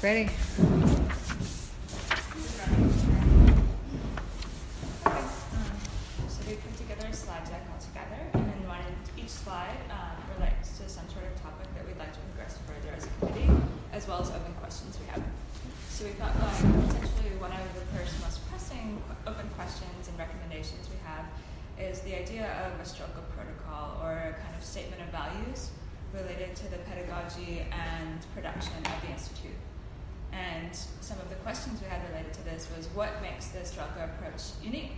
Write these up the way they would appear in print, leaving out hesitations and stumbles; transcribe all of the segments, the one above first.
Ready? So we put together a slide deck all together, and then each slide relates to some sort of topic that we'd like to progress further as a committee, as well as open questions we have. So we thought potentially one of the first most pressing open questions and recommendations we have is the idea of a Strelka protocol, or a kind of statement of values related to the pedagogy and production of the Institute. And some of the questions we had related to this was, what makes the Strelka approach unique?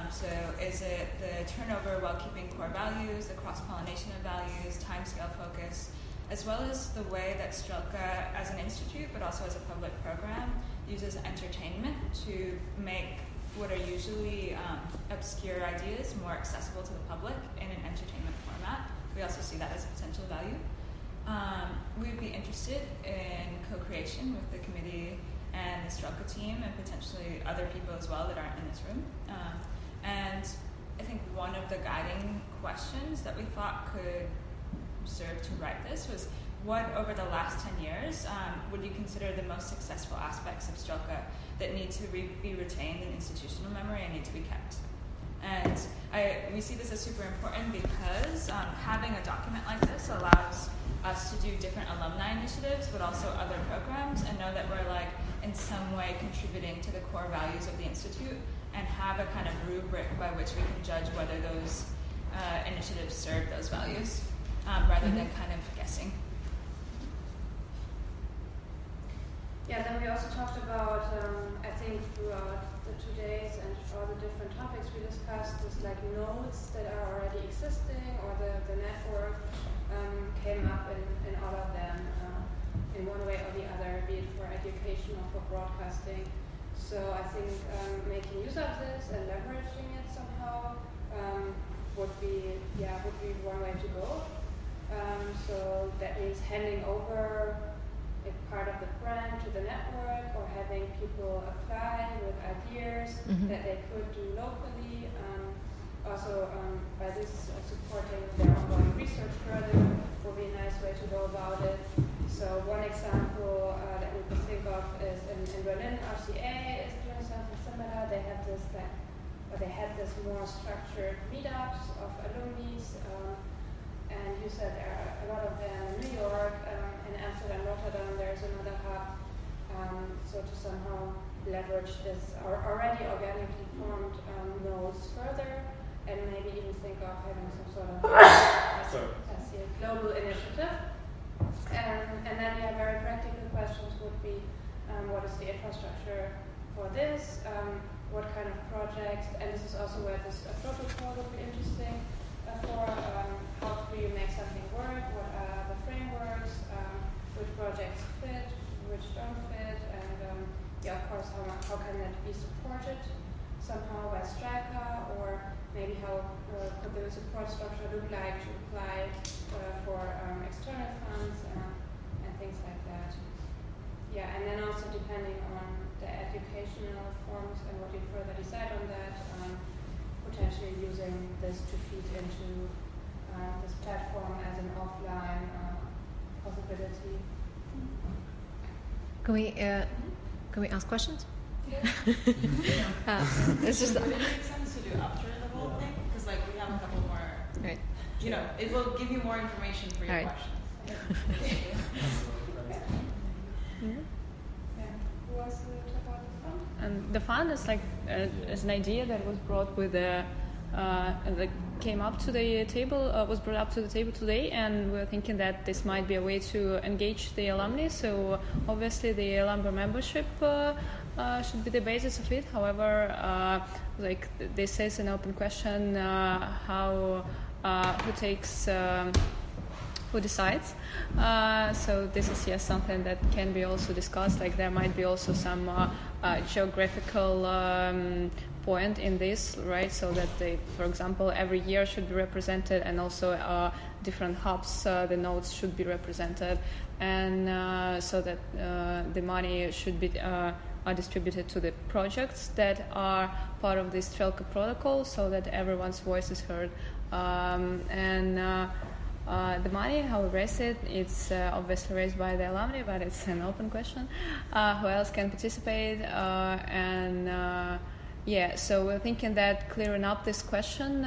So is it the turnover while keeping core values, the cross-pollination of values, timescale focus, as well as the way that Strelka as an institute, but also as a public program, uses entertainment to make what are usually obscure ideas more accessible to the public in an entertainment format. We also see that as a potential value. We'd be interested in co-creation with the committee and the Strelka team, and potentially other people as well that aren't in this room. And I think one of the guiding questions that we thought could serve to write this was, what over the last 10 years would you consider the most successful aspects of Strelka that need to be retained in institutional memory and need to be kept? And we see this as super important because having a document like this allows us to do different alumni initiatives, but also other programs, and know that we're in some way contributing to the core values of the Institute, and have a kind of rubric by which we can judge whether those initiatives serve those values, rather than kind of guessing. Yeah, then we also talked about, I think throughout the 2 days and all the different topics we discussed, this nodes that are already existing, or the network came up in all of them in one way or the other, be it for education or for broadcasting. So I think making use of this and leveraging it somehow would be one way to go. So that means handing over a part of the brand to the network, or having people apply with ideas that they could do locally. Also, by this supporting their ongoing research further will be a nice way to go about it. So one example that we could think of is in Berlin, RCA is doing something similar. They had this more structured meetups of alumni, and you said there are a lot of them in New York, in Amsterdam, Rotterdam. There's another hub. So to somehow leverage this already organically formed nodes further, and maybe even think of having some sort of global initiative. And then very practical questions would be, what is the infrastructure for this? What kind of projects? And this is also where this protocol would be interesting for. How do you make something work? What are the frameworks? Which projects fit? Which don't fit? And of course, how can that be supported somehow by Strelka, or maybe how could the support structure look like to apply for external funds and things like that. Yeah, and then also depending on the educational forms and what you further decide on that, potentially using this to feed into this platform as an offline possibility. Can we ask questions? Yeah. It's just. Would it make sense to do after the whole thing? Because we have a couple more. Right. It will give you more information for your questions. Who wants to talk about the fund? The fund is an idea that was brought with that came up to the table, was brought up to the table today, and we're thinking that this might be a way to engage the alumni. So obviously the alumni membership should be the basis of it. However, this is an open question: who takes, who decides? So this is something that can be also discussed. There might be also some geographical point in this, right? So that they, for example, every year should be represented, and also different hubs, the nodes should be represented, and so that the money should be are distributed to the projects that are part of this Strelka protocol, so that everyone's voice is heard. The money, how we raise it, it's obviously raised by the alumni, but it's an open question. Who else can participate? So we're thinking that clearing up this question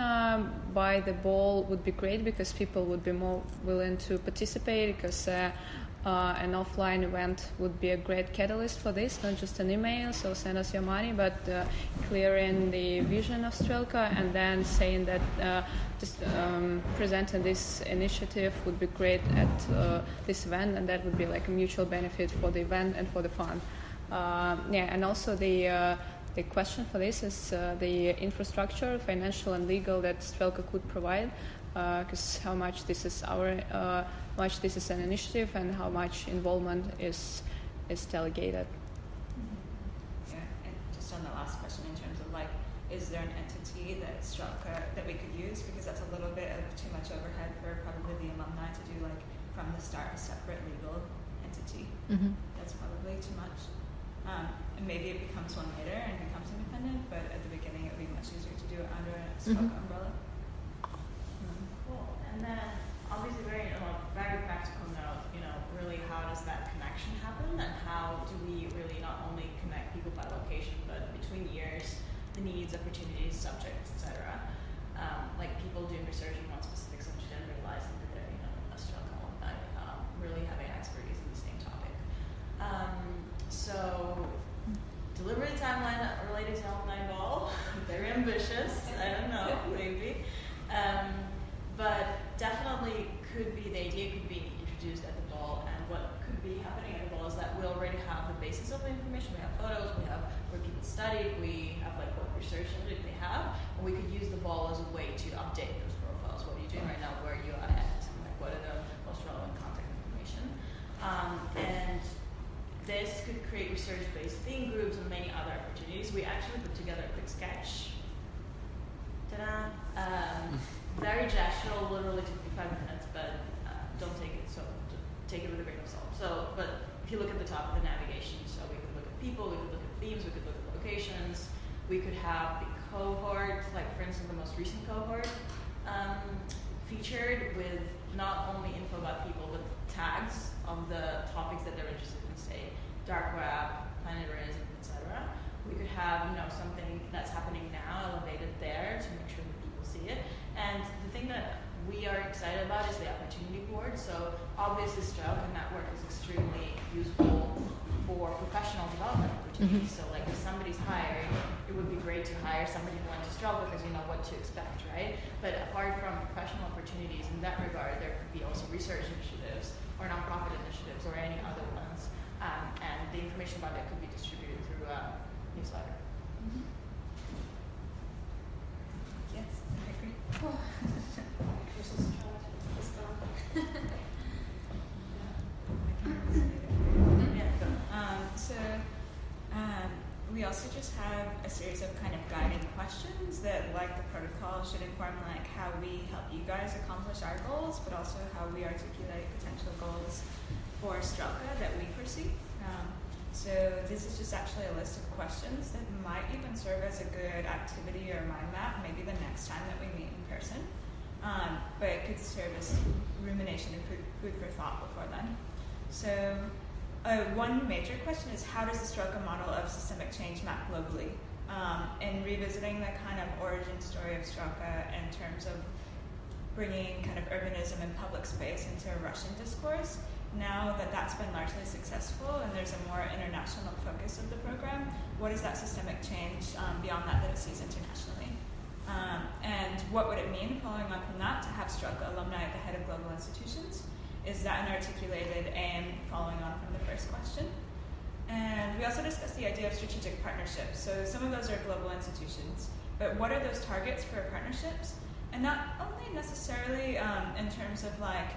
by the ball would be great, because people would be more willing to participate, because an offline event would be a great catalyst for this, not just an email, so send us your money, but clearing the vision of Strelka and then saying that presenting this initiative would be great at this event, and that would be like a mutual benefit for the event and for the fund. And also the question for this is the infrastructure, financial and legal, that Strelka could provide, because how much this is much this is an initiative and how much involvement is delegated. Yeah, and just on the last question, in terms of like, is there an entity that Strelka that we could use, because that's a little bit of too much overhead for probably the alumni to do, like from the start a separate legal entity. That's probably too much. And maybe it becomes one later and becomes independent, but at the beginning it would be much easier to do it under a Strelka umbrella. Cool. And then obviously very practical note, really how does that connection happen, and how do we really not only connect people by location, but between years, the needs, opportunities, subjects, etc. Like people doing research in one specific subject and realizing that they're, a Strelka alumni, really having expertise in the same topic. So delivery timeline related to alumni ball, very ambitious, I don't know, maybe. But definitely the idea could be introduced at the ball, and what could be happening at the ball is that we already have the basis of the information. We have photos, we have where people studied, we have like what research subject they have, and we could use the ball as a way to update those profiles. What are you doing right now? Where are you at? Like, what are the most relevant contact information? And this could create research-based theme groups and many other opportunities. We actually put together a quick sketch. Ta-da! Very gestural, literally took me 5 minutes, but don't take it take it with a grain of salt. But if you look at the top of the navigation, so we could look at people, we could look at themes, we could look at locations, we could have the cohort, like for instance the most recent cohort, featured with not only info about people, but tags of the topics that they're interested in, say dark web, planetarism, etc. We could have, something that's happening now elevated there to make sure that people see it. And the thing that we are excited about is the opportunity board. So obviously Strelka network is extremely useful for professional development opportunities. So like if somebody's hiring, it would be great to hire somebody who went to Strelka because you know what to expect, right? But apart from professional opportunities in that regard, there could be also research initiatives or nonprofit initiatives or any other ones. And the information about that could be distributed through a newsletter. Yes, I agree. Chris's chart is gone. We also just have a series of kind of guiding questions that, like the protocol, should inform like how we help you guys accomplish our goals, but also how we articulate potential goals for Strelka that we foresee. So this is just actually a list of questions that might even serve as a good activity or mind map, maybe the next time that we meet in person. But it could serve as rumination and food for thought before then. So one major question is, how does the Strelka model of systemic change map globally? And revisiting the kind of origin story of Strelka in terms of bringing kind of urbanism and public space into a Russian discourse, now that that's been largely successful and there's a more international focus of the program, what is that systemic change beyond that it sees internationally? And what would it mean, following on from that, to have Strelka alumni at the head of global institutions? Is that an articulated aim following on from the first question? And we also discussed the idea of strategic partnerships. So some of those are global institutions, but what are those targets for partnerships? And not only necessarily in terms of like,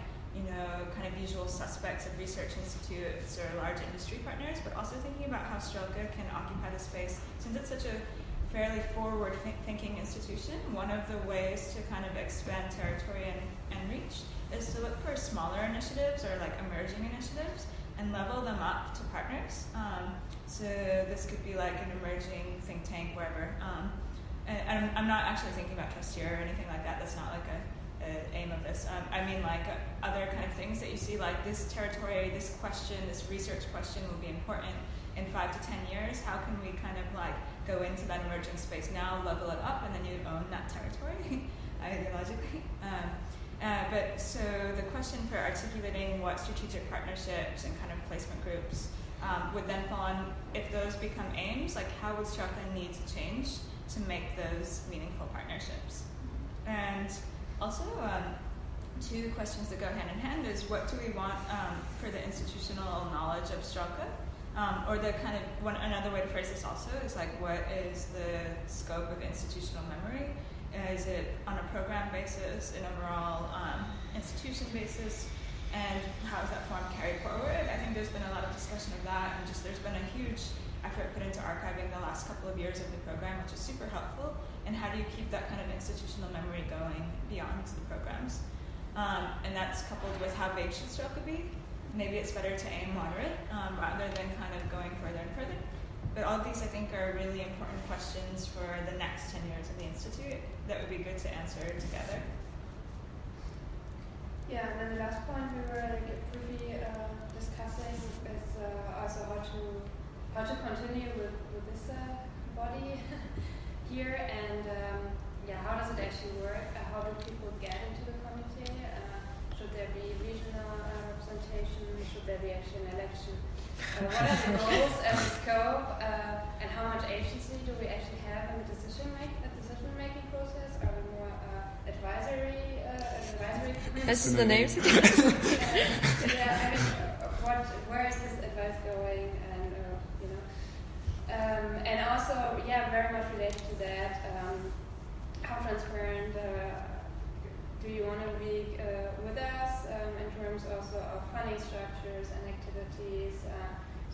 kind of usual suspects of research institutes or large industry partners, but also thinking about how Strelka can occupy the space. Since it's such a fairly forward-thinking institution, one of the ways to kind of expand territory and reach is to look for smaller initiatives or like emerging initiatives and level them up to partners. So this could be like an emerging think tank wherever. And I'm not actually thinking about Trusteer or anything like that. That's not like a the aim of this. I mean, like other kind of things that you see, like this territory, this question, this research question will be important in 5 to 10 years. How can we kind of like go into that emerging space now, level it up, and then you own that territory ideologically. But so the question for articulating what strategic partnerships and kind of placement groups would then fall on, if those become aims, like how would Strelka need to change to make those meaningful partnerships? And also, two questions that go hand in hand is, what do we want for the institutional knowledge of Strelka? Or the kind of another way to phrase this also is like, what is the scope of institutional memory? Is it on a program basis, an overall institution basis? And how is that form carried forward? I think there's been a lot of discussion of that, and just there's been a huge effort put into archiving the last couple of years of the program, which is super helpful. And how do you keep that kind of institutional memory going beyond the programs? And that's coupled with how big should Strelka be? Maybe it's better to aim moderate rather than kind of going further and further. But all of these, I think, are really important questions for the next 10 years of the Institute that would be good to answer together. Yeah, and then the last point we were like briefly discussing is also how to continue with this body here, and how does it actually work? How do people get into the committee? Should there be regional representation? Should there be actually an election? What are the goals and the scope? And how much agency do we actually have in the decision-making process? Are we more advisory? This is the name. Yeah, I mean, where is this advice going? And and also, very much related to that. How transparent do you want to be with us in terms also of funding structures and activities?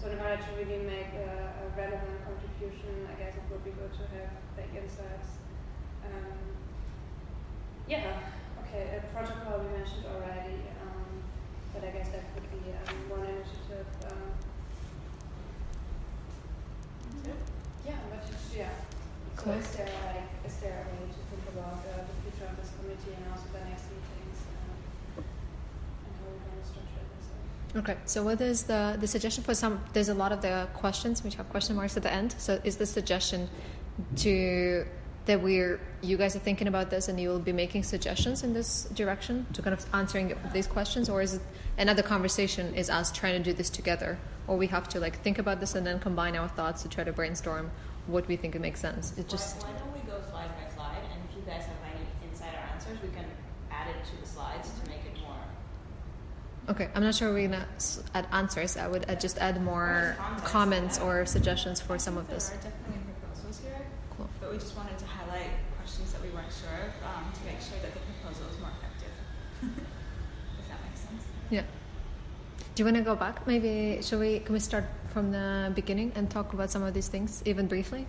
So in order to really make a relevant contribution, I guess it would be good to have like insights. Okay, a protocol we mentioned already, but I guess that could be one initiative. So Cool. is there a way to think about the future of this committee and also the next meetings and how we're going to structure this? Okay, so what is the suggestion for some? There's a lot of the questions which have question marks at the end. So is the suggestion you guys are thinking about this and you will be making suggestions in this direction to kind of answering these questions, or is it another conversation is us trying to do this together, or we have to like think about this and then combine our thoughts to try to brainstorm what we think it makes sense? It just Why don't we go slide by slide, and if you guys have any insider answers, we can add it to the slides to make it more. okay. I'm not sure we're gonna add answers. I would just add more comments or suggestions for some of this. There are definitely proposals here, Cool. but we just wanted to highlight questions that we weren't sure of to make sure that the proposal is more effective. If that makes sense. Yeah. Do you want to go back? Maybe can we start from the beginning and talk about some of these things, even briefly?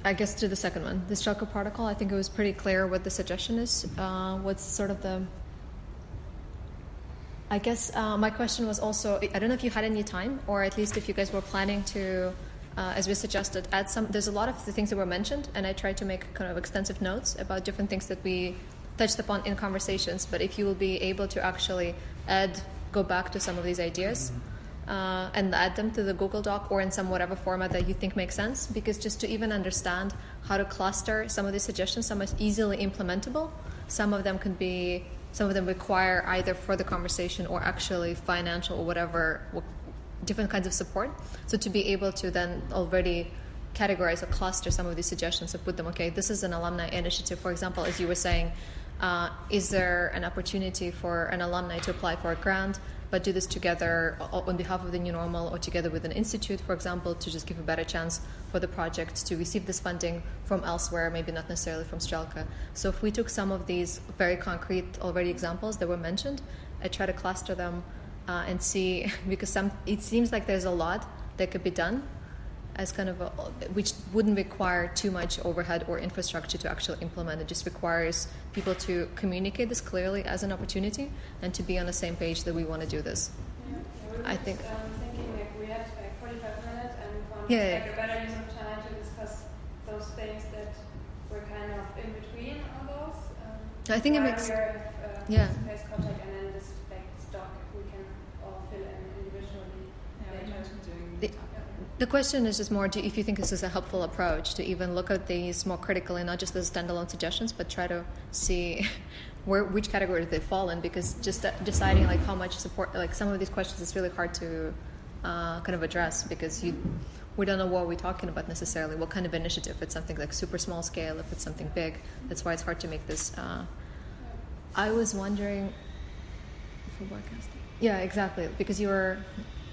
I guess to the second one, the Strelka protocol. I think it was pretty clear what the suggestion is. What's sort of the? I guess my question was also, I don't know if you had any time, or at least if you guys were planning to, as we suggested, add some. There's a lot of the things that were mentioned, and I tried to make kind of extensive notes about different things that we touched upon in conversations, but if you will be able to actually go back to some of these ideas and add them to the Google Doc or in some whatever format that you think makes sense, because just to even understand how to cluster some of these suggestions, some are easily implementable, some of them require either further conversation or actually financial or whatever, different kinds of support. So to be able to then already categorize or cluster some of these suggestions and put them, okay, this is an alumni initiative, for example, as you were saying, is there an opportunity for an alumni to apply for a grant, but do this together on behalf of the New Normal or together with an institute, for example, to just give a better chance for the project to receive this funding from elsewhere, maybe not necessarily from Strelka. So if we took some of these very concrete already examples that were mentioned, I try to cluster them and see, because it seems like there's a lot that could be done as kind of which wouldn't require too much overhead or infrastructure to actually implement. It just requires people to communicate this clearly as an opportunity and to be on the same page that we want to do this. Yeah, I think. Thinking like we had like 45 minutes and we want Yeah. a better use of time to discuss those things that were kind of in between all those. I think it Right makes here, yeah. face-to-face contact, and then this doc we can all fill in individually. Yeah, we later. mentioned doing The- the topic. The question is just more, if you think this is a helpful approach to even look at these more critically, not just as standalone suggestions, but try to see which category they fall in, because just deciding like how much support, like some of these questions, it's really hard to kind of address, because we don't know what we're talking about necessarily, what kind of initiative. If it's something like super small scale, if it's something big. That's why it's hard to make this. I was wondering for broadcasting. Yeah, exactly, because you were.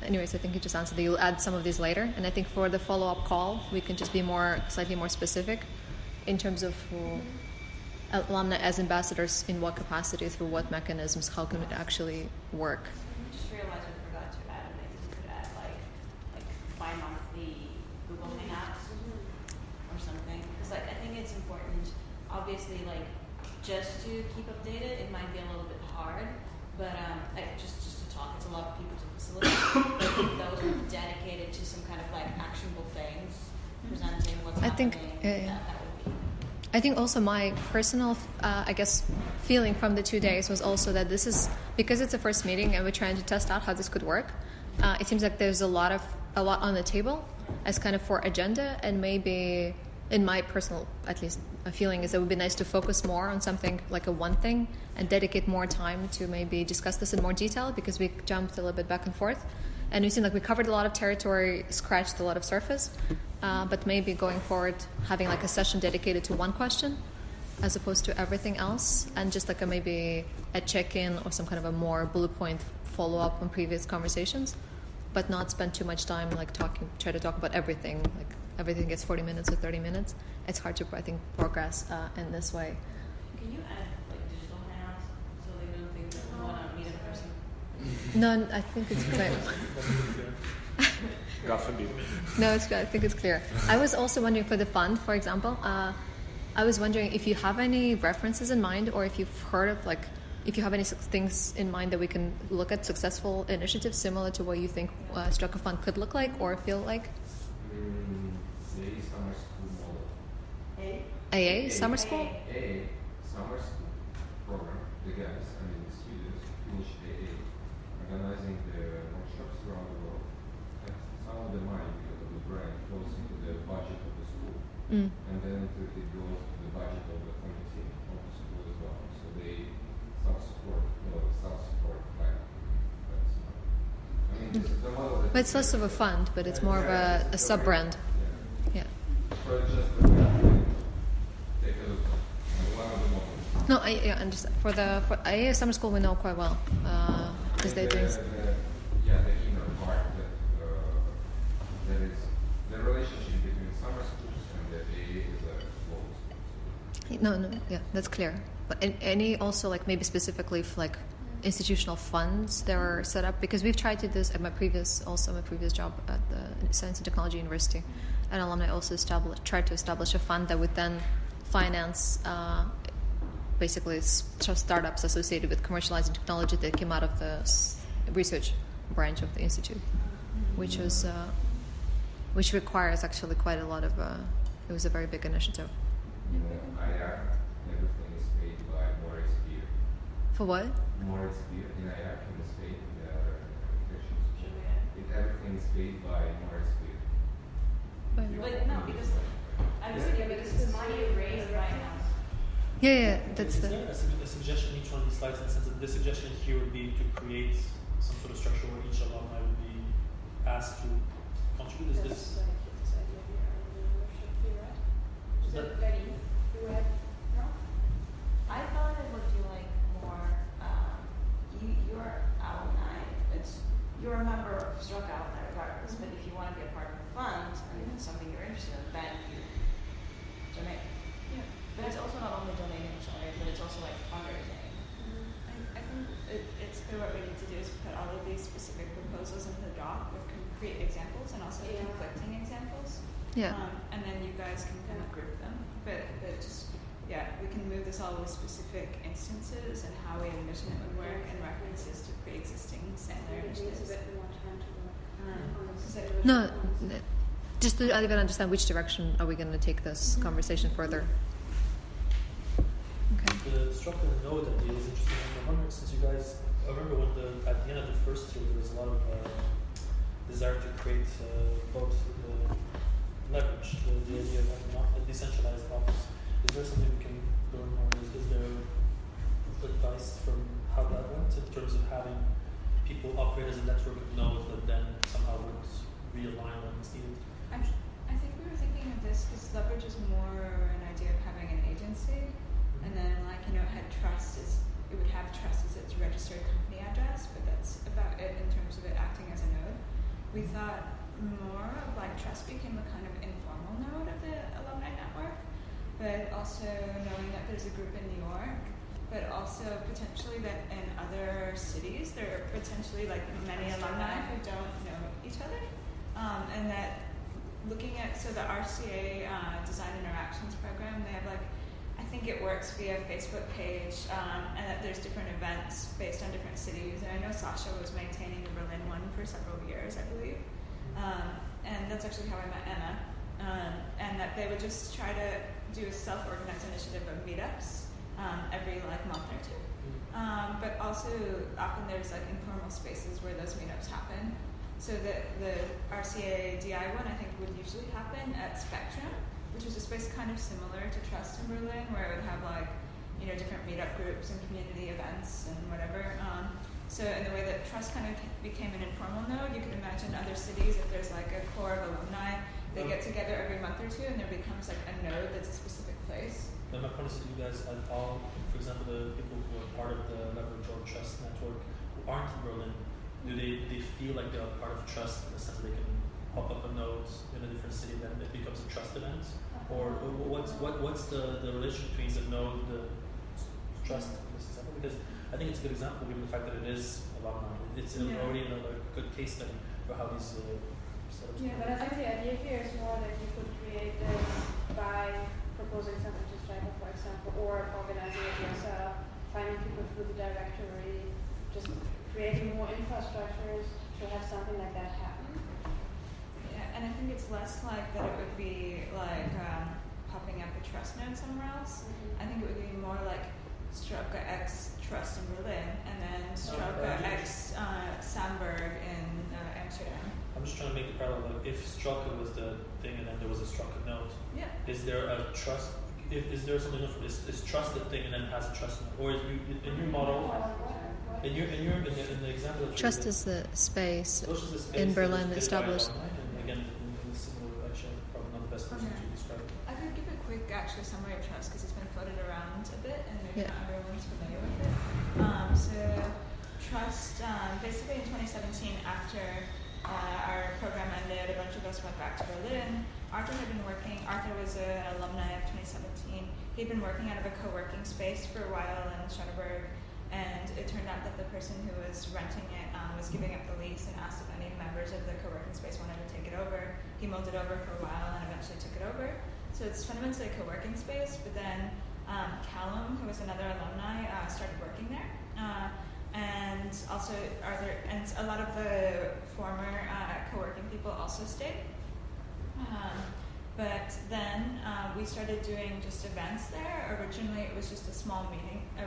Anyways, I think you just answered that you'll add some of these later, and I think for the follow-up call, we can just be slightly more specific in terms of alumni as ambassadors, in what capacity, through what mechanisms, how can it actually work. I just realized I forgot to add, and maybe we could add like bi-monthly Google Hangouts or something. Because like I think it's important. Obviously, like just to keep updated, it might be a little bit hard. But like just to talk, it's a lot of people to facilitate. But if those were dedicated to some kind of like actionable things, presenting what's happening, that would be. I think also my personal, I guess, feeling from the 2 days was also that this is, because it's a first meeting and we're trying to test out how this could work. It seems like there's a lot on the table as kind of for agenda, and maybe in my personal, at least, feeling is it would be nice to focus more on something like a one thing and dedicate more time to maybe discuss this in more detail, because we jumped a little bit back and forth. And it seemed like we covered a lot of territory, scratched a lot of surface, but maybe going forward, having like a session dedicated to one question as opposed to everything else, and just like maybe a check-in or some kind of a more bullet point follow-up on previous conversations, but not spend too much time like try to talk about everything, like everything gets 40 minutes or 30 minutes. It's hard to, I think, progress in this way. Can you add like digital hangouts so they don't think that we want to meet in person? No, I think it's clear. God forbid. No, it's good. I think it's clear. I was also wondering for the fund, for example, I was wondering if you have any references in mind, or if you've heard of if you have any things in mind that we can look at, successful initiatives similar to what you think Strucker Fund could look like or feel like. AA summer school model. AA summer school. AA summer school program. The guys, the students finish AA, organizing the workshops around the world. And some of the money, because of the grant, goes into the budget of the school, and then it goes to the budget of the committee of the school as well. So they self-support like that's. This is the model that. But it's less of a fund, but it's more of a sub-brand. Yeah. So it's just take a look. One of the models. No, I understand. For AA summer school, we know quite well because they're doing. The inner part that is the relationship between summer schools and the AA is a global school. No, yeah, that's clear. But any also like maybe specifically for like institutional funds that are set up, because we've tried to do this at my previous job at the Science and Technology University, and alumni also tried to establish a fund that would then finance basically startups associated with commercializing technology that came out of the research branch of the institute, which requires actually quite a lot of. It was a very big initiative. IAC, everything is paid by Morris Beer. For what? Morris Beer in IAC in the state, in the other applications. Everything is paid by Morris Beer. But no, because I'm just thinking because it's money raised right now. Yeah, that's Is the. there a suggestion in each one of these slides, in the sense that the suggestion here would be to create some sort of structure where each alumni would be asked to contribute? Is this? I thought it would be like more, you're alumni, you're a member of Struck Alumni regardless, but if you want to be a part of the fund, and it's something you're interested in, then you donate. Yeah. But it's also not only donating, sorry, but it's also like fundraising. I think it's clear what we need to do is put all of these specific proposals into the doc with concrete examples and also conflicting examples. Yeah. And then you guys can kind of group them. But just, we can move this all with specific instances and how we envision it would work and references to pre-existing similar initiatives. No, just to even understand which direction are we going to take this conversation further. Okay. Because the structure and node idea is interesting. I'm wondering, since you guys, I remember when at the end of the first year, there was a lot of desire to create both leverage, the idea of having a decentralized office. Is there something we can learn more? Is there advice from how that went in terms of having people operate as a network of nodes that then somehow would realign when it's needed? I think we were thinking of this because leverage is more an idea of having an agency, and then it had trust it would have trust as its registered company address, but that's about it in terms of it acting as a node. We thought more of trust became a kind of informal node of the alumni network, but also knowing that there's a group in New York, but also potentially that in other cities there are potentially many alumni who don't know each other, and that looking at the RCA Design Interactions program, they have I think it works via Facebook page, and that there's different events based on different cities. And I know Sasha was maintaining the Berlin one for several years, I believe, and that's actually how I met Emma. And that they would just try to do a self-organized initiative of meetups every month or two. But also often there's informal spaces where those meetups happen. So the RCA DI one I think would usually happen at Spectrum, which is a space kind of similar to Trust in Berlin, where it would have different meetup groups and community events and whatever. So in the way that Trust kind of became an informal node, you could imagine other cities, if there's a core of alumni, they get together every month or two and there becomes a node that's a specific place. Then my point is, do you guys at all, for example, the people who are part of the Leverage or Trust network who aren't in Berlin, do they feel like they're part of Trust in the sense that they can pop up a node in a different city, then it becomes a Trust event? Or what's the relation between the node, the Trust in this example? Because I think it's a good example given the fact that it is alumni. It's already another good case study for how these setups Yeah, but I think the idea here is more that you could create this by proposing something to Stripe, for example, or organizing it yourself, finding people through the directory, just creating more infrastructures to have something like that happen. Yeah, and I think it's less that it would be popping up a Trust node somewhere else. Mm-hmm. I think it would be more Stroke X Trust in Berlin, and then Stroke X Sandberg in Amsterdam. I'm just trying to make the parallel. If Stroke was the thing and then there was a Stroke node, Yeah. is there a Trust? Is there something different? Is Trust the thing and then has a Trust node? Or is in your model, in the example that Trust is the space Trust is the space in that Berlin is established. created by alumni, and again, in a similar direction, probably not the best person Okay. to describe it. I could give a quick summary of Trust because it's been floated around a bit and maybe Yeah. not everyone's familiar with it. So Trust, basically in 2017, after our program ended, a bunch of us went back to Berlin. Arthur was an alumni of 2017. He'd been working out of a co-working space for a while in Schöneberg, and it turned out that the person who was renting it was giving up the lease and asked if any members of the co-working space wanted to take it over. He mulled it over for a while and eventually took it over. So it's fundamentally a co-working space, but then Callum, who was another alumni, started working there. And also Arthur, and a lot of the former co-working people also stayed. But then we started doing just events there. Originally it was just a small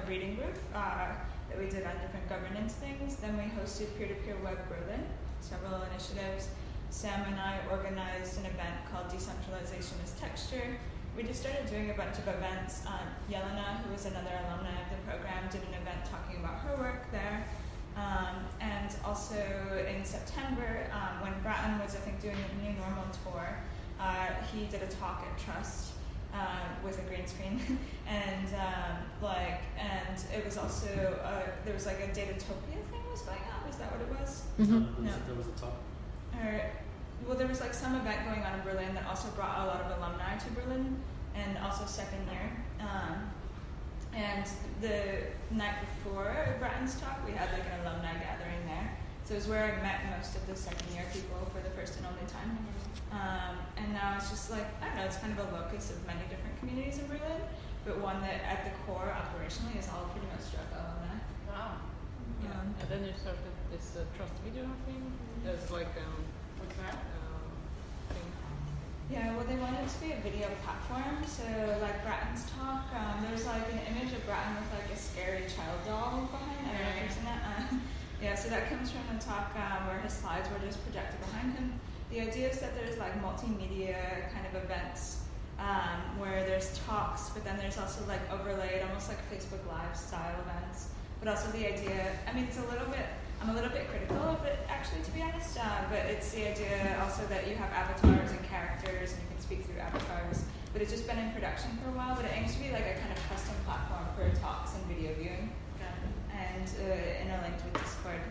reading group that we did on different governance things. Then we hosted Peer-to-Peer Web Berlin, several initiatives. Sam and I organized an event called Decentralization as Texture. We just started doing a bunch of events. Jelena, who was another alumni of the program, did an event talking about her work there. And also in September, when Bratton was, I think, doing a New Normal tour, he did a talk at Trust with a green screen, and it was also there was a Datatopia thing was going on. Was that what it was? Mm-hmm. No. There was a talk. There was some event going on in Berlin that also brought a lot of alumni to Berlin, and also second year. And the night before Bratton's talk, we had an alumni gathering there. So it was where I met most of the second year people for the first and only time. And now it's just I don't know, it's kind of a locus of many different communities in Berlin, but one that at the core operationally is all pretty much Stroke alumni. Wow. And then you started this Trust video thing. There's what's that? Thing. Yeah, well, they wanted it to be a video platform. So, like Bratton's talk, there's like an image of Bratton with like a scary child doll behind. I don't know if you've seen that. Yeah, so that comes from the talk where his slides were just projected behind him. The idea is that there's like multimedia kind of events where there's talks, but then there's also like overlaid, almost like Facebook Live style events. But also the idea, I mean, I'm a little bit critical of it actually, to be honest, but it's the idea also that you have avatars and characters and you can speak through avatars. But it's just been in production for a while, but it aims to be like a kind of custom platform for talks and video viewing. And interlinked with Discord.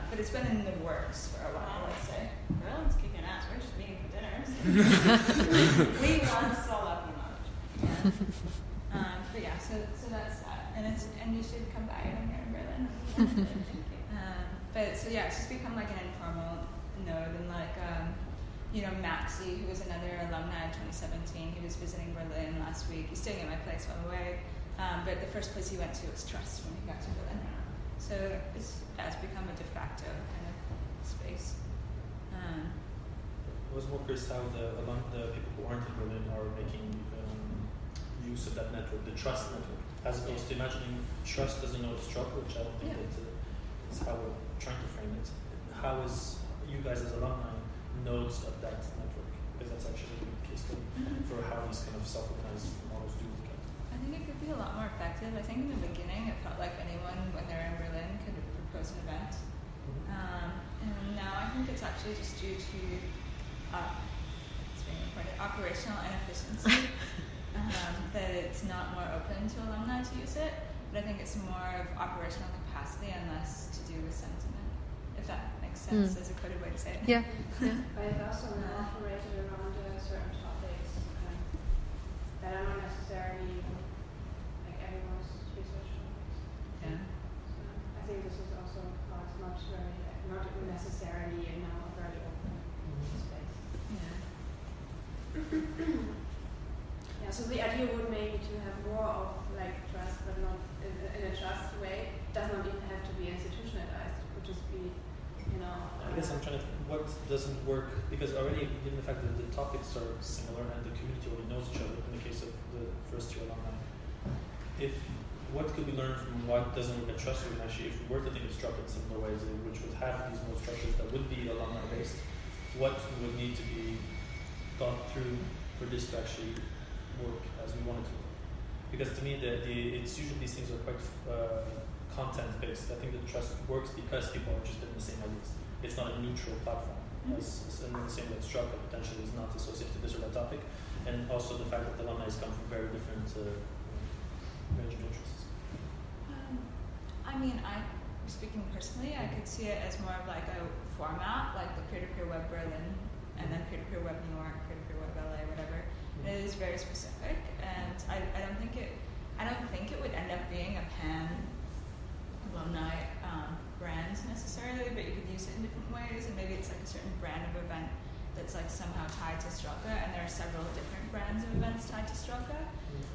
But it's been in the works for a while, let's say. Berlin's kicking ass. We're just meeting for dinners. We want Sola Pinot. Yeah. But yeah, so that's that. And you should come by when you're in Berlin. But so yeah, it's just become like an informal node. And like, Maxi, who was another alumni of 2017, he was visiting Berlin last week. He's staying at my place while I'm away. But the first place he went to was Trust when he got to Berlin. So it has become a de facto kind of space. I was more curious how the people who aren't in Berlin are making use of that network, the Trust network, as opposed to imagining Trust as a node struggle, which I don't think that is how we're trying to frame it. How is you guys as alumni nodes of that network? Because that's actually a good case study for how these kind of self-organized models do look at. I think it could be a lot more effective. I think in the beginning it felt like anyone, when they were in Berlin, could propose an event. And now I think it's actually just due to, it's being reported, operational inefficiency, that it's not more open to alumni to use it. But I think it's more of operational capacity and less to do with sentiment, if that makes sense as a coded way to say it. Yeah. But it's also not operated around certain topics that are not necessarily everyone's research topics. Yeah. So I think this is also how it's not necessarily now a very open space. Yeah. Yeah, so the idea would maybe to have more of like trust, but not in a trust way. It does not even have to be institutionalized. It could just be, I guess I'm trying to think what doesn't work, because already given the fact that the topics are similar and the community already knows each other in the case of the first year alumni, what could we learn from what doesn't work at Trust? And actually, if we were to think of structure in similar ways, which would have these node structures that would be alumni based, what would need to be thought through for this to actually work as we want it to work? Because to me, it's usually these things are quite content based. I think that Trust works because people are interested in the same ideas. It's not a neutral platform. As in the same way that Straka potentially is not associated to this or that topic, and also the fact that the alumni come from very different range of interests. I mean, speaking personally, I could see it as more of like a format, like the peer-to-peer web Berlin, and then peer-to-peer web New York, peer-to-peer web LA, whatever. And it is very specific, and I don't think it would end up being a pan alumni brand necessarily, but you could use it in different ways, and maybe it's like a certain brand of event that's like somehow tied to Straka, and there are several different brands of events tied to Straka,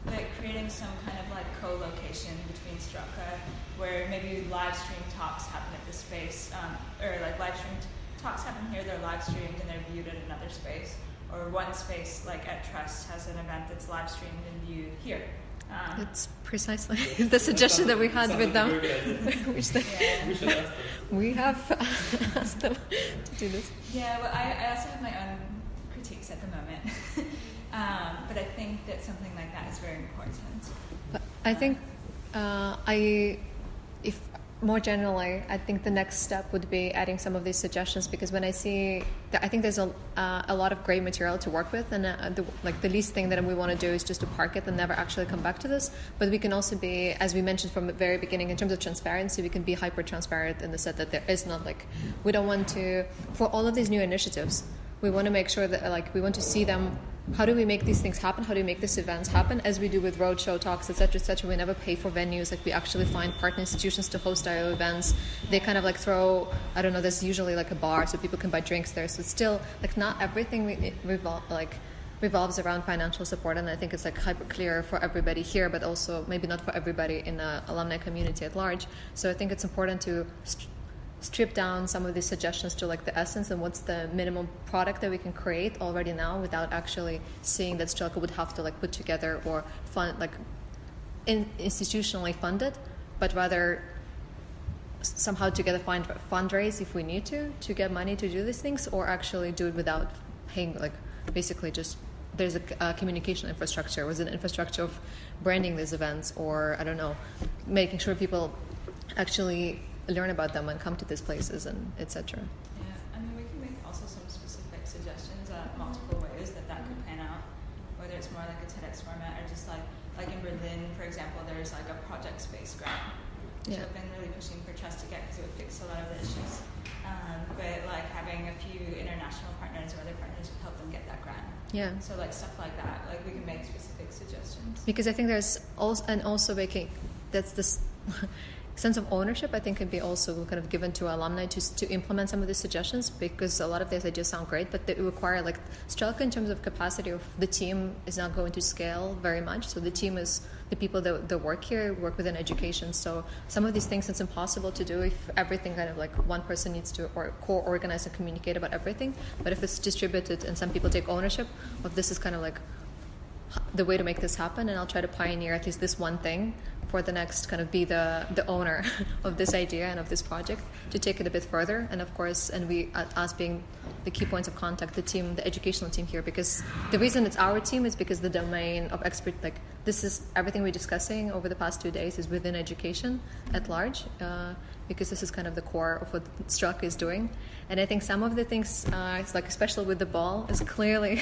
but creating some kind of like co-location between Straka, where maybe live stream talks happen at this space, or like live streamed talks happen here, they're live streamed and they're viewed at another space, or one space like at Trust has an event that's live streamed and viewed here. It's precisely the suggestion that we had with them. We have asked them to do this. Yeah, well, I also have my own critiques at the moment. But I think that something like that is very important. But I think if more generally, I think the next step would be adding some of these suggestions, because when I see that, I think there's a lot of great material to work with, and the least thing that we want to do is just to park it and never actually come back to this. But we can also be, as we mentioned from the very beginning, in terms of transparency, we can be hyper transparent in the sense that there is not we don't want to, for all of these new initiatives, we want to make sure that we want to see them. How do we make these things happen? How do we make these events happen? As we do with roadshow talks, etc., etc. We never pay for venues. We actually find partner institutions to host our events. They kind of throw, I don't know, there's usually a bar so people can buy drinks there. So it's still not everything revolves around financial support. And I think it's hyper clear for everybody here, but also maybe not for everybody in the alumni community at large. So I think it's important to strip down some of these suggestions to like the essence and what's the minimum product that we can create already now without actually seeing that Strelka would have to like put together or fund like institutionally fund it, but rather somehow together find fundraise if we need to get money to do these things, or actually do it without paying, like basically just there's a communication infrastructure, was an infrastructure of branding these events, or I don't know, making sure people actually learn about them and come to these places and etc. Yeah, I mean we can make also some specific suggestions, multiple ways that could pan out, whether it's more like a TEDx format or just like in Berlin, for example, there's like a project space grant, which I've been really pushing for Trust to get because it would fix a lot of the issues. But like having a few international partners or other partners would help them get that grant. Yeah. So like stuff like that, like we can make specific suggestions. Because I think there's also making that's this sense of ownership. I think can be also kind of given to alumni to implement some of these suggestions, because a lot of these ideas sound great, but they require like Strelka in terms of capacity of the team is not going to scale very much. So the team is the people that work here work within education. So some of these things it's impossible to do if everything kind of like one person needs to or co-organize and communicate about everything. But if it's distributed and some people take ownership of this is kind of like the way to make this happen, and I'll try to pioneer at least this one thing for the next kind of be the owner of this idea and of this project to take it a bit further. And of course, and we us being the key points of contact, the team, the educational team here, because the reason it's our team is because the domain of expert, like this is everything we're discussing over the past 2 days is within education at large, because this is kind of the core of what Strelka is doing. And I think some of the things, it's like especially with the ball, is clearly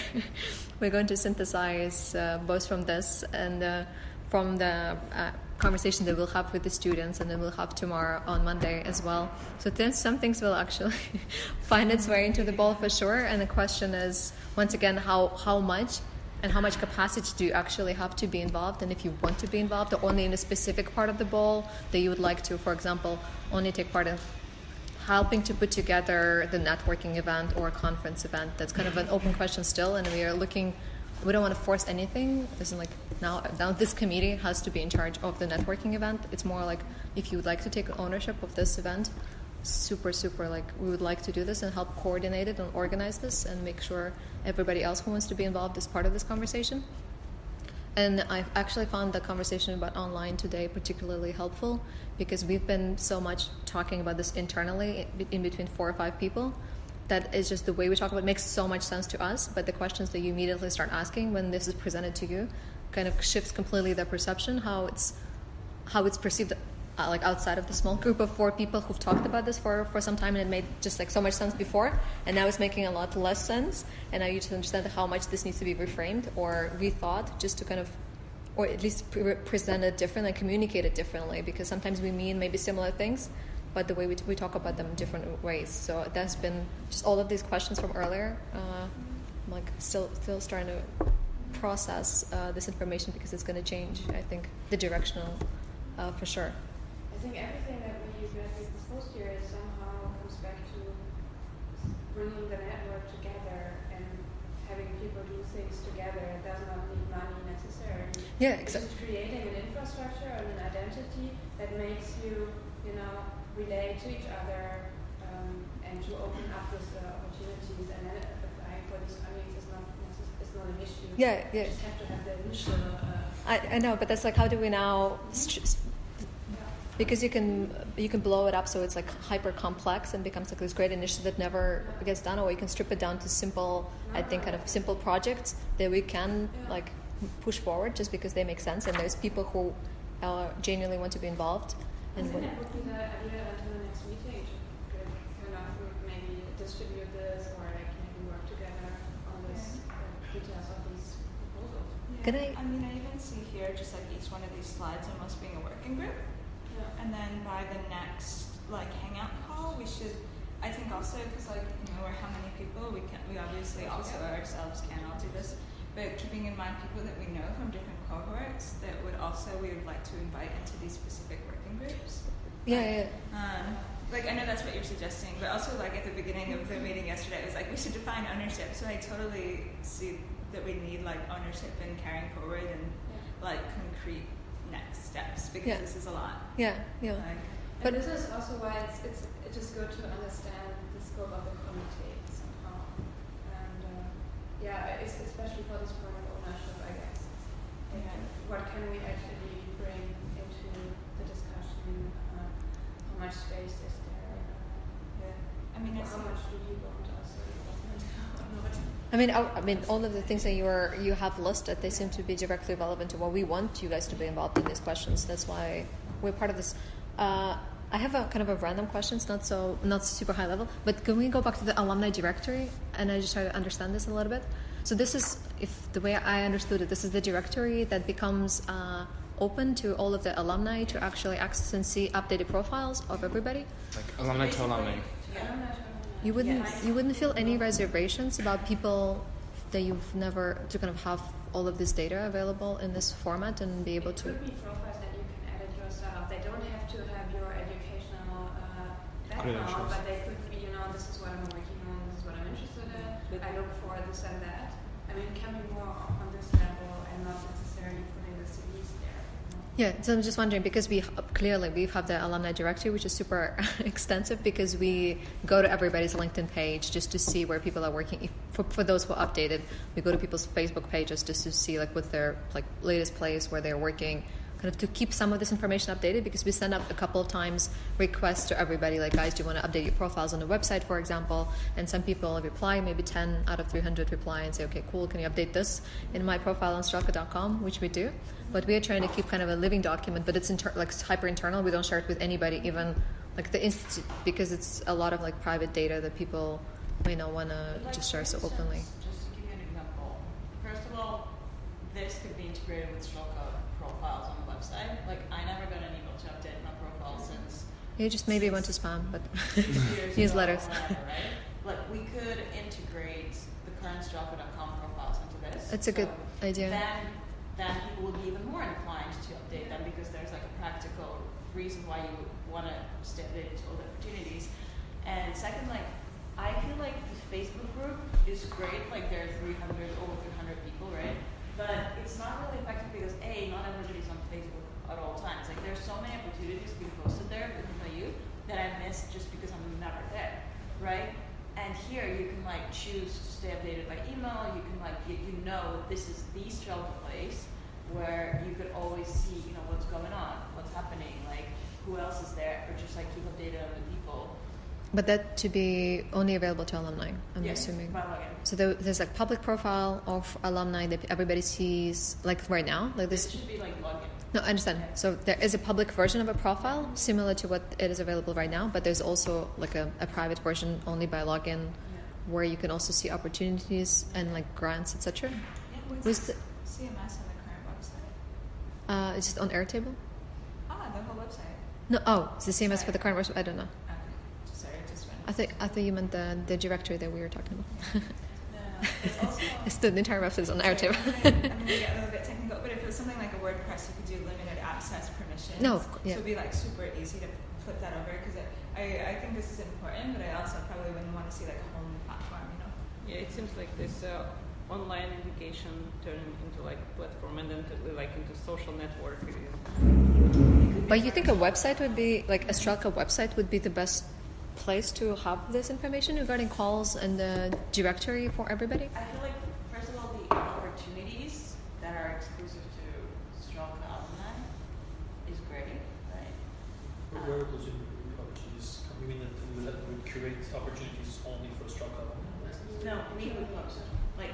we're going to synthesize both from this and from the conversation that we'll have with the students, and then we'll have tomorrow on Monday as well. So then some things will actually find its way into the ball for sure. And the question is, once again, how much and how much capacity do you actually have to be involved? And if you want to be involved or only in a specific part of the ball that you would like to, for example, only take part in helping to put together the networking event or conference event, that's kind of an open question still. And we don't want to force anything. Isn't like now this committee has to be in charge of the networking event. It's more like if you would like to take ownership of this event, super like we would like to do this and help coordinate it and organize this and make sure everybody else who wants to be involved is part of this conversation. And I actually found the conversation about online today particularly helpful, because we've been so much talking about this internally in between 4 or 5 people. That is just the way we talk about it makes so much sense to us, but the questions that you immediately start asking when this is presented to you kind of shifts completely the perception, how it's perceived like outside of the small group of 4 people who've talked about this for some time, and it made just like so much sense before, and now it's making a lot less sense, and now you just understand how much this needs to be reframed or rethought just to kind of, or at least present it differently and communicate it differently, because sometimes we mean maybe similar things, but the way we talk about them in different ways. So that's been just all of these questions from earlier. I'm like still starting to process this information, because it's going to change, I think, the directional for sure. I think everything that we proposed here is somehow comes back to bringing the network together and having people do things together. It does not need money necessarily. Yeah, exactly. It's just creating an infrastructure and an identity that makes you relate to each other and to open up with the opportunities. And then for these fundings, it's not an issue. Yeah. You just have to have the initial. I know, but that's like, how do we now? Because you can blow it up so it's like hyper complex and becomes like this great initiative that never gets done, or you can strip it down to simple, I think, kind of simple projects that we can like push forward just because they make sense, and there's people who genuinely want to be involved. And I think that would be the idea until the next meeting to maybe distribute this or like maybe work together on this details of these proposals. Yeah. I mean, I even see here just like each one of these slides almost being a working group. Yeah. And then by the next like hangout call, we should, I think also, because like we're how many people, we obviously also ourselves can all do this, but keeping in mind people that we know from different cohorts that we would like to invite into these specific working groups. Yeah. Like I know that's what you're suggesting, but also like at the beginning of the meeting yesterday, it was like we should define ownership. So I totally see that we need like ownership and carrying forward and like concrete next steps, because this is a lot. Yeah. And this is also why it is good to understand the scope of the committee somehow. And it's especially for this part of ownership, I guess. Yeah. What can we actually bring into the discussion? How much space is there? Yeah. I mean, How much do you want us involvement? I mean, all of the things that you have listed, they seem to be directly relevant to what we want you guys to be involved in these questions. That's why we're part of this. I have a kind of a random question. It's not super high level, but can we go back to the alumni directory and I just try to understand this a little bit? So this is, if the way I understood it, this is the directory that becomes open to all of the alumni to actually access and see updated profiles of everybody. Like alumni to alumni. You wouldn't feel any reservations about people that you've never to kind of have all of this data available in this format and be able to. It could be profiles that you can edit yourself. They don't have to have your educational background, but they could be, this is what I'm working on, this is what I'm interested in. I look for this and that. I mean, it can be more on this level and not necessarily putting the CVs there. Yeah, so I'm just wondering, because we have the alumni directory, which is super extensive, because we go to everybody's LinkedIn page just to see where people are working. For those who are updated, we go to people's Facebook pages just to see what's their latest place where they're working, kind of to keep some of this information updated, because we send up a couple of times requests to everybody, like, guys, do you want to update your profiles on the website, for example? And some people reply, maybe 10 out of 300 reply and say, okay, cool, can you update this in my profile on Strelka.com, which we do. But we are trying to keep kind of a living document, but it's hyper internal. We don't share it with anybody, even the institute, because it's a lot of private data that people may not want to just share so openly. Just to give you an example, first of all, this could be integrated with Strelka profiles on the website. I never got an email to update my profile since. You just maybe went to spam, but use letters. Whatever, right? We could integrate the current Strelka.com profiles into this. It's a good idea. Then people will be even more inclined to update them, because there's a practical reason why you would want to stay updated to all the opportunities. And second, I feel like the Facebook group is great. There are over 300 people, right? But it's not really effective because not everybody's on Facebook at all times. There's so many opportunities being posted there with my youth that I miss just because I'm never there, right? And here you can choose to stay updated by email. You can you know that this is the Strelka place where you could always see what's going on, what's happening, who else is there, or just keep updated on the people. But that to be only available to alumni, I'm assuming. By login. So there's public profile of alumni that everybody sees right now. This should be login. No, I understand. So there is a public version of a profile similar to what it is available right now, but there's also a private version only by login, where you can also see opportunities and grants, etc. What's the CMS on the current website? It's just on Airtable. The whole website. No, it's the CMS for the current website. I don't know. Okay. Sorry, I just went. I thought you meant the directory that we were talking about. No, it's also. It's the entire website is on Airtable. I'm going to get a little bit technical, but if it was something like a WordPress, you could do limited access permissions. No, So yeah. it would be super easy to flip that over, because I think this is important, but I also probably wouldn't want to see a whole new platform, Yeah, it seems like this online education turning into platform and then into social network. But you think a website would be a Strelka website would be the best place to have this information regarding calls and the directory for everybody? I feel first of all, the opportunities that are exclusive to Strelka alumni is great, right? Where would those opportunities come? You mean that we would curate opportunities only for Strelka alumni? No, we would post.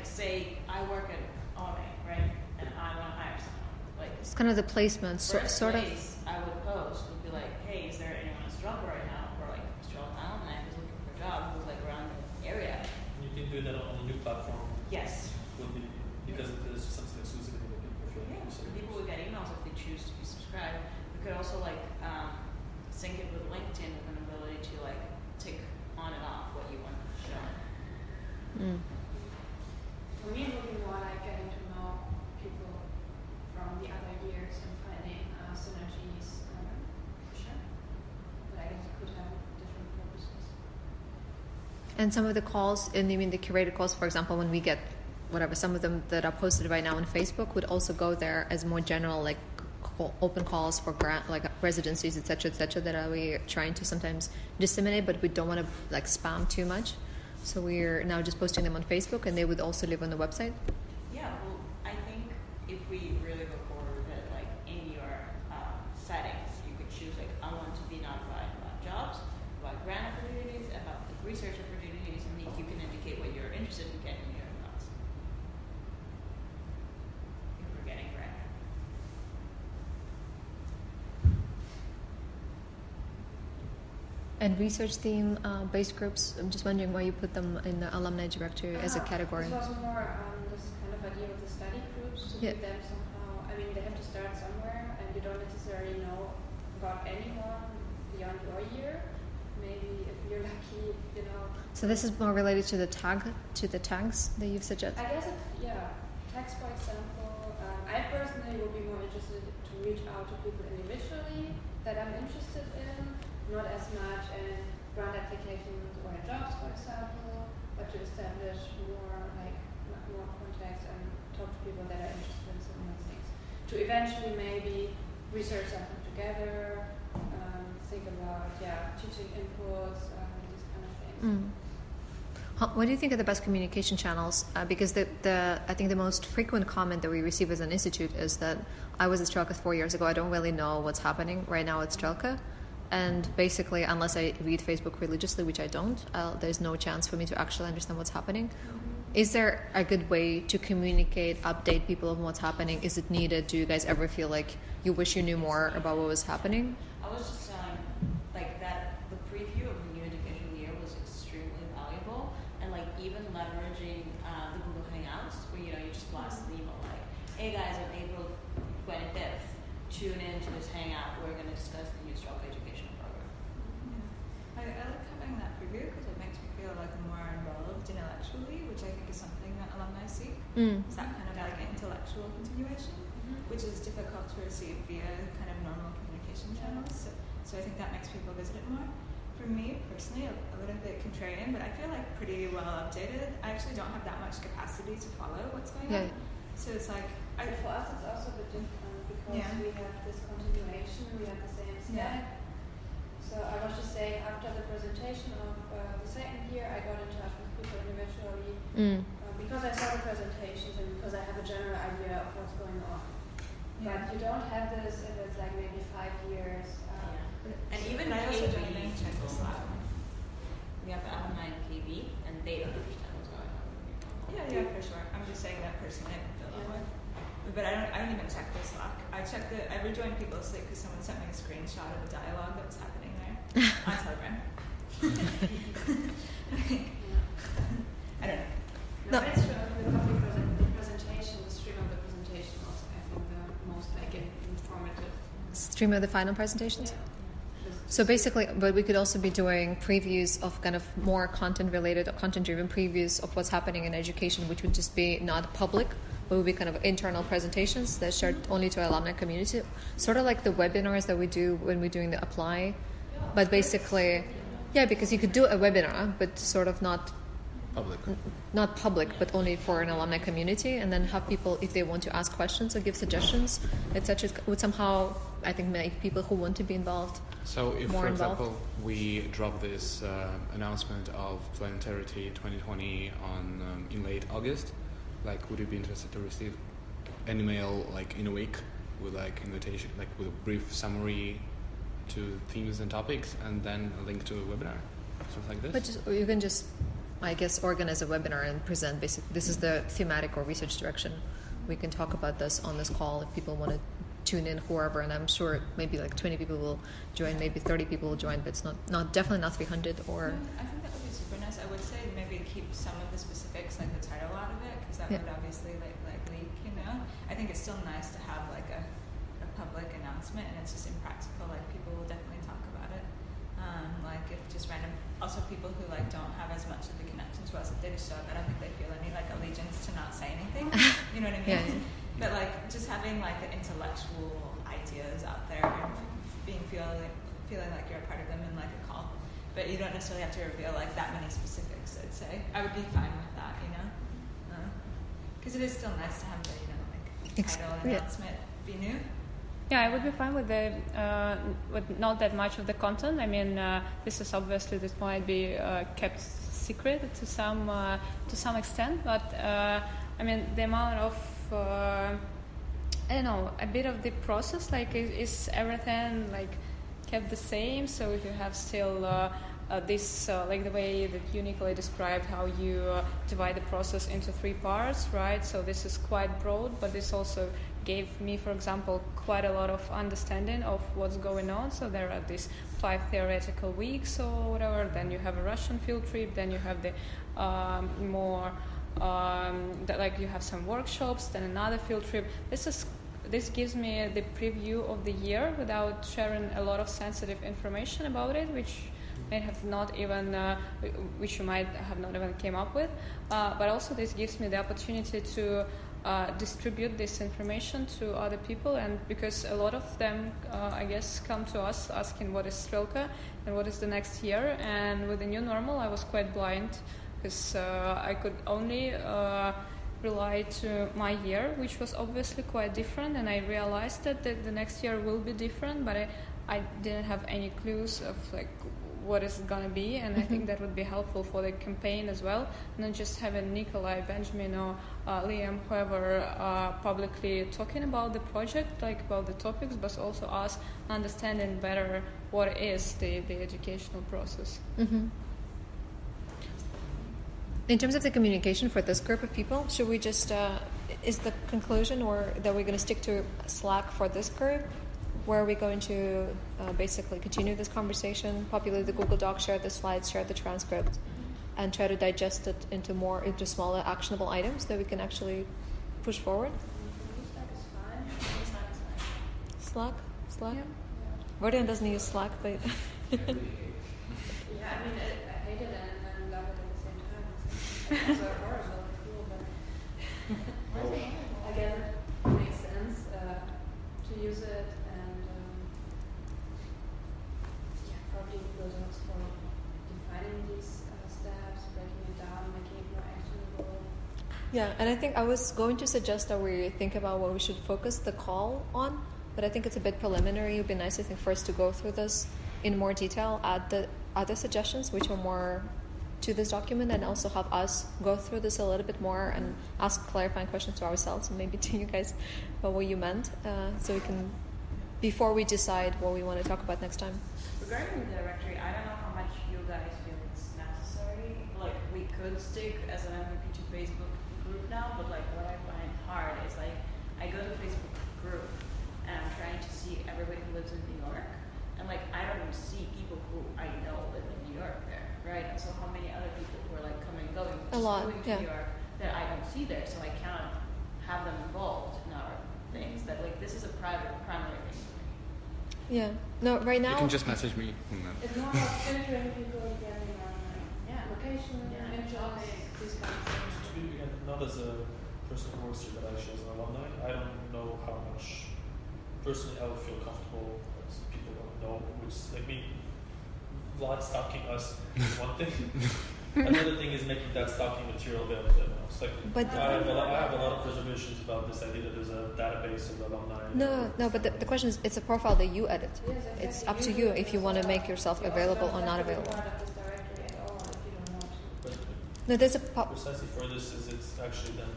Say I work at OMA, right? And I want to hire someone. It's kind of the placement, First sort of. place I would post would be hey, is there anyone in Strelka right now, or Strelka alumni who's looking for a job, who's around the area? You can do that on a new platform. Yes. Would be because it is something exclusive that people feel like. So people would get emails if they choose to be subscribed. We could also sync it with LinkedIn with an ability to tick on and off what you want shown. For me, it would be more getting to know people from the other years and finding synergies. For sure. But I guess it could have different purposes. And some of the calls, and you mean the curated calls, for example, when we get some of them that are posted right now on Facebook would also go there as more general open calls for grant, like residencies, etc., that we're trying to sometimes disseminate, but we don't want to like spam too much. So we're now just posting them on Facebook, and they would also live on the website. Yeah, well, I think if we really go forward with it, like in your settings, you could choose like I want to be notified about jobs, about grant opportunities, about like, research opportunities, and then you can indicate what you're interested in getting in your inbox. If we're getting grant. And research theme based groups, I'm just wondering why you put them in the alumni directory as a category. This was more this kind of idea with the study groups to give them somehow. I mean, they have to start somewhere, and you don't necessarily know about anyone beyond your year. Maybe if you're lucky, you know. So this is more related to the tags that you've suggested. I guess tags, for example. I personally would be more interested to reach out to people individually that I'm interested in. Not as much in grant applications or in jobs, for example, but to establish more contacts and talk to people that are interested in similar things. To eventually maybe research something together, think about teaching inputs, these kind of things. What do you think are the best communication channels? Because I think the most frequent comment that we receive as an institute is that I was at Strelka 4 years ago. I don't really know what's happening right now at Strelka. And basically, unless I read Facebook religiously, which I don't, there's no chance for me to actually understand what's happening. Is there a good way to communicate, update people on what's happening? Is it needed? Do you guys ever feel like you wish you knew more about what was happening? I was just saying, like that, the preview of the new education year was extremely valuable, and like even leveraging the Google Hangouts, where you just blast the email like, "Hey guys, on April 25th, tune in to this hangout. We're going to discuss the new Strelka educational program." I like having that preview because it makes me feel like more involved intellectually, which I think is something that alumni seek. It's that kind of like intellectual continuation, which is difficult to receive via kind of normal communication channels. So I think that makes people visit it more. For me personally, a little bit contrarian, but I feel like pretty well updated. I actually don't have that much capacity to follow what's going on. So it's like For us, it's also a bit different because we have this continuation, we have the same stack. So I was just saying, after the presentation of the second year, I got in touch with people individually because I saw the presentations and because I have a general idea of what's going on. But you don't have this if it's like maybe 5 years. And even I also don't even KB, check the Slack. we have alumni in KB, and they don't understand what's going on. Yeah, for sure. I'm just saying that personally, I don't feel that way. But I don't even check the Slack. I rejoined People's Sleep because someone sent me a screenshot of a dialogue that was happening there on Telegram. I don't know. No, it's true. The presentation, the stream of the presentation was, I think, the most informative. Stream of the final presentations? So basically, but we could also be doing previews of kind of more content-related or content-driven previews of what's happening in education, which would just be not public, but would be kind of internal presentations that are shared only to our alumni community. Sort of like the webinars that we do when we're doing the apply. But basically, because you could do a webinar, but sort of not public, but only for an alumni community, and then have people, if they want to ask questions or give suggestions, etc., would somehow, I think, make people who want to be involved. So if, more for involved. example, we drop this announcement of Planetarity 2020 on in late August, like, would you be interested to receive an email like in a week with like invitation, like with a brief summary to themes and topics, and then a link to a webinar, something like this? But you can just, I guess, organize a webinar and present. Basically, this is the thematic or research direction. We can talk about this on this call if people want to tune in, whoever, and I'm sure maybe like 20 people will join, maybe 30 people will join, but it's definitely not 300 or. I think that would be super nice. I would say maybe keep some of the specifics, like the title, out of it, because that would obviously like leak. I think it's still nice to have like a public announcement, and it's just impractical. Like people will definitely talk about it. Like if just random, also people who like don't have as much of the connection to us at Digital, I don't think they feel any like allegiance to not say anything. You know what I mean? But like just having like the intellectual ideas out there and feeling like you're a part of them in like a call. But you don't necessarily have to reveal like that many specifics, I'd say. I would be fine with that, Because it is still nice to have the, title announcement be new. Yeah, I would be fine with with not that much of the content. I mean, this is obviously this might be kept secret to some extent, but I mean the amount of I don't know, a bit of the process, like is everything like kept the same? So if you have still this like the way that you, Nikolai, described how you divide the process into 3 parts, right? So this is quite broad, but this also gave me, for example, quite a lot of understanding of what's going on. So there are these 5 theoretical weeks or whatever, then you have a Russian field trip, then you have the more like you have some workshops, then another field trip. This gives me the preview of the year without sharing a lot of sensitive information about it, which may have not even, which you might have not even came up with. But also this gives me the opportunity to distribute this information to other people, and because a lot of them, I guess, come to us asking what is Strelka and what is the next year. And with the new normal, I was quite blind because I could only rely to my year, which was obviously quite different, and I realized that the next year will be different, but I didn't have any clues of like what is gonna be, and I think that would be helpful for the campaign as well, not just having Nikolai, Benjamin, or Liam, whoever, publicly talking about the project, like about the topics, but also us understanding better what is the educational process. Mm-hmm. In terms of the communication for this group of people, should we just, is the conclusion or that we're going to stick to Slack for this group? Where are we going to basically continue this conversation, populate the Google Doc, share the slides, share the transcript, and try to digest it into smaller actionable items that we can actually push forward? Slack? Slack? Yeah. Verdian doesn't use Slack, but... Yeah, I mean, I hate it and love it at the same time. It's so horrible, cool, but again, it makes sense to use it, and probably Google Docs for defining these steps, breaking it down, making it more actionable. Yeah, and I think I was going to suggest that we think about what we should focus the call on, but I think it's a bit preliminary. It would be nice, I think, first to go through this in more detail, add the other suggestions which are more to this document, and also have us go through this a little bit more and ask clarifying questions to ourselves and maybe to you guys about what you meant, so we can, before we decide what we want to talk about next time. Regarding the directory, I don't know how much you guys feel it's necessary. Like, we could stick as an MVP to Facebook group now, but like what I find hard is like I go to Facebook group and I'm trying to see everybody who lives in New York, and like I don't see people who I know live in New York there, right? And so how many other people who are like coming and going, A lot, moving to yeah. New York that I don't see there, so I cannot have them involved in our things. That like this is a primary thing. Yeah. No, right now... You can just message me. It's more about filtering people getting on location, Yeah. interests, these kind of things. To be again, not as a person who works here, but actually as an alumni, I don't know how much personally I would feel comfortable as people don't know, which like me, Vlad stalking us is one thing. Another thing is making that stalking material available to everyone else. Like, But- I have a lot of reservations about this idea that there's a database of alumni. No, but the question is, it's a profile that you edit. Yes, exactly. It's up to you if you want to make yourself You also available don't or not have to be available. part of this directory at all if you don't want to. But No, there's a precisely for this is it's actually then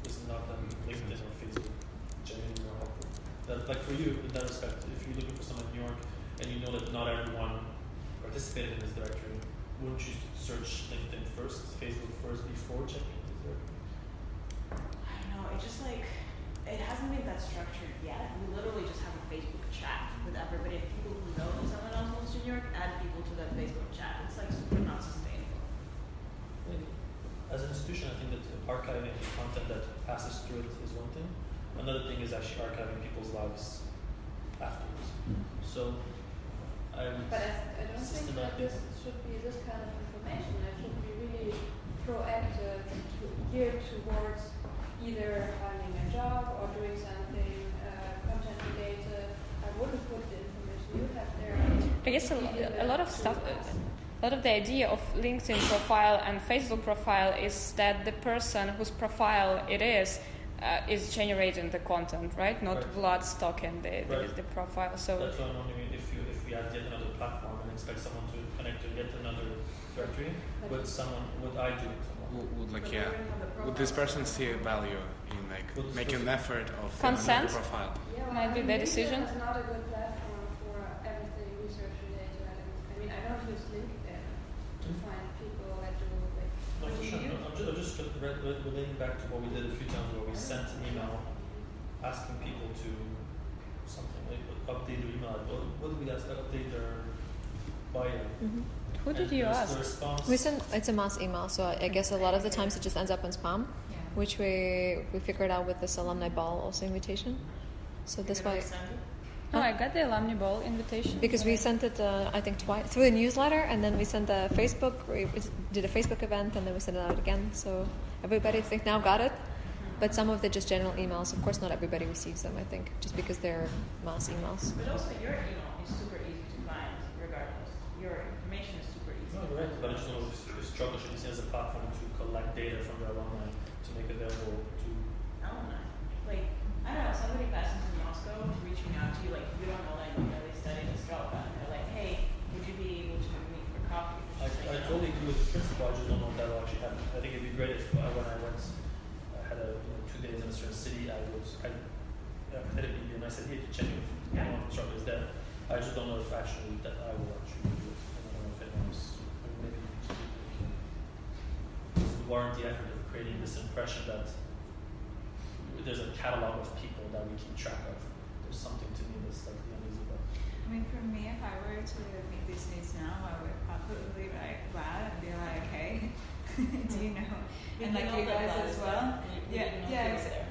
this is not then LinkedIn or Facebook genuinely more helpful. That like for you in that respect, if you're looking for someone in New York and you know that not everyone participated in this directory, wouldn't you search LinkedIn first, Facebook first before checking this directory? I don't know, it just like, it hasn't been that structured yet. We literally just have a Facebook chat with everybody. People who know that someone else moves to New York add people to that Facebook chat. It's like super not sustainable. As an institution, I think that archiving content that passes through it is one thing. Another thing is actually archiving people's lives afterwards. So, I would But I don't think that this should be this kind of information. It should be really proactive, geared towards either finding a job or doing something content related. I wouldn't put the information you have there. I guess a lot of stuff, a lot of the idea of LinkedIn profile and Facebook profile is that the person whose profile it is is generating the content, right? Not Right. Vlad stalking Right. the profile. So That's why I'm wondering if we add yet another platform and expect someone to connect to yet another directory, would I do it? Would this person see a value in like Would- making an effort of Consent? another profile? Yeah, well, Might be their decision. It's not a good platform for everything research related. I mean, I don't use LinkedIn to find people that do like. No, for sure. No, I'm just relating back to what we did a few times where we sent an email asking people to something like update their email. What did we ask? Update their bio. who did And you the ask? response, We send it's a mass email, so I guess a lot of the times it just ends up in spam, which we figured out with this alumni ball also invitation. So that's why. No, I got the alumni ball invitation. Because we sent it, I think, twice through the newsletter, and then we sent a Facebook. We did a Facebook event, and then we sent it out again. So everybody, I think, now got it. But some of the just general emails, of course, not everybody receives them. I think just because they're mass emails. But also your email is super easy to find, regardless. Your information is super easy. no, you're right. But I just don't know if Struggle should be seen as a platform to collect data from their alumni to make available to. Alumni. Like, I don't know, somebody passing to Moscow reaching out to you, like, you don't know that you really studied in Strelka, and they're like, hey, would you be able to meet for coffee? I totally agree with the principle. I just don't know if that will actually happen. I think it'd be great if when I went, I had 2 days in a certain city. I thought it'd be a nice idea to check if anyone from Struggle is there. I just don't know if actually that I will actually do it. I don't know if anyone's maybe this would warrant the effort of creating this impression that there's a catalog of people that we keep track of. There's something to me that's like the uneasy about. I mean, for me, if I were to meet these needs now, I would probably write Vlad and be like, hey, do you know? And like you guys as well.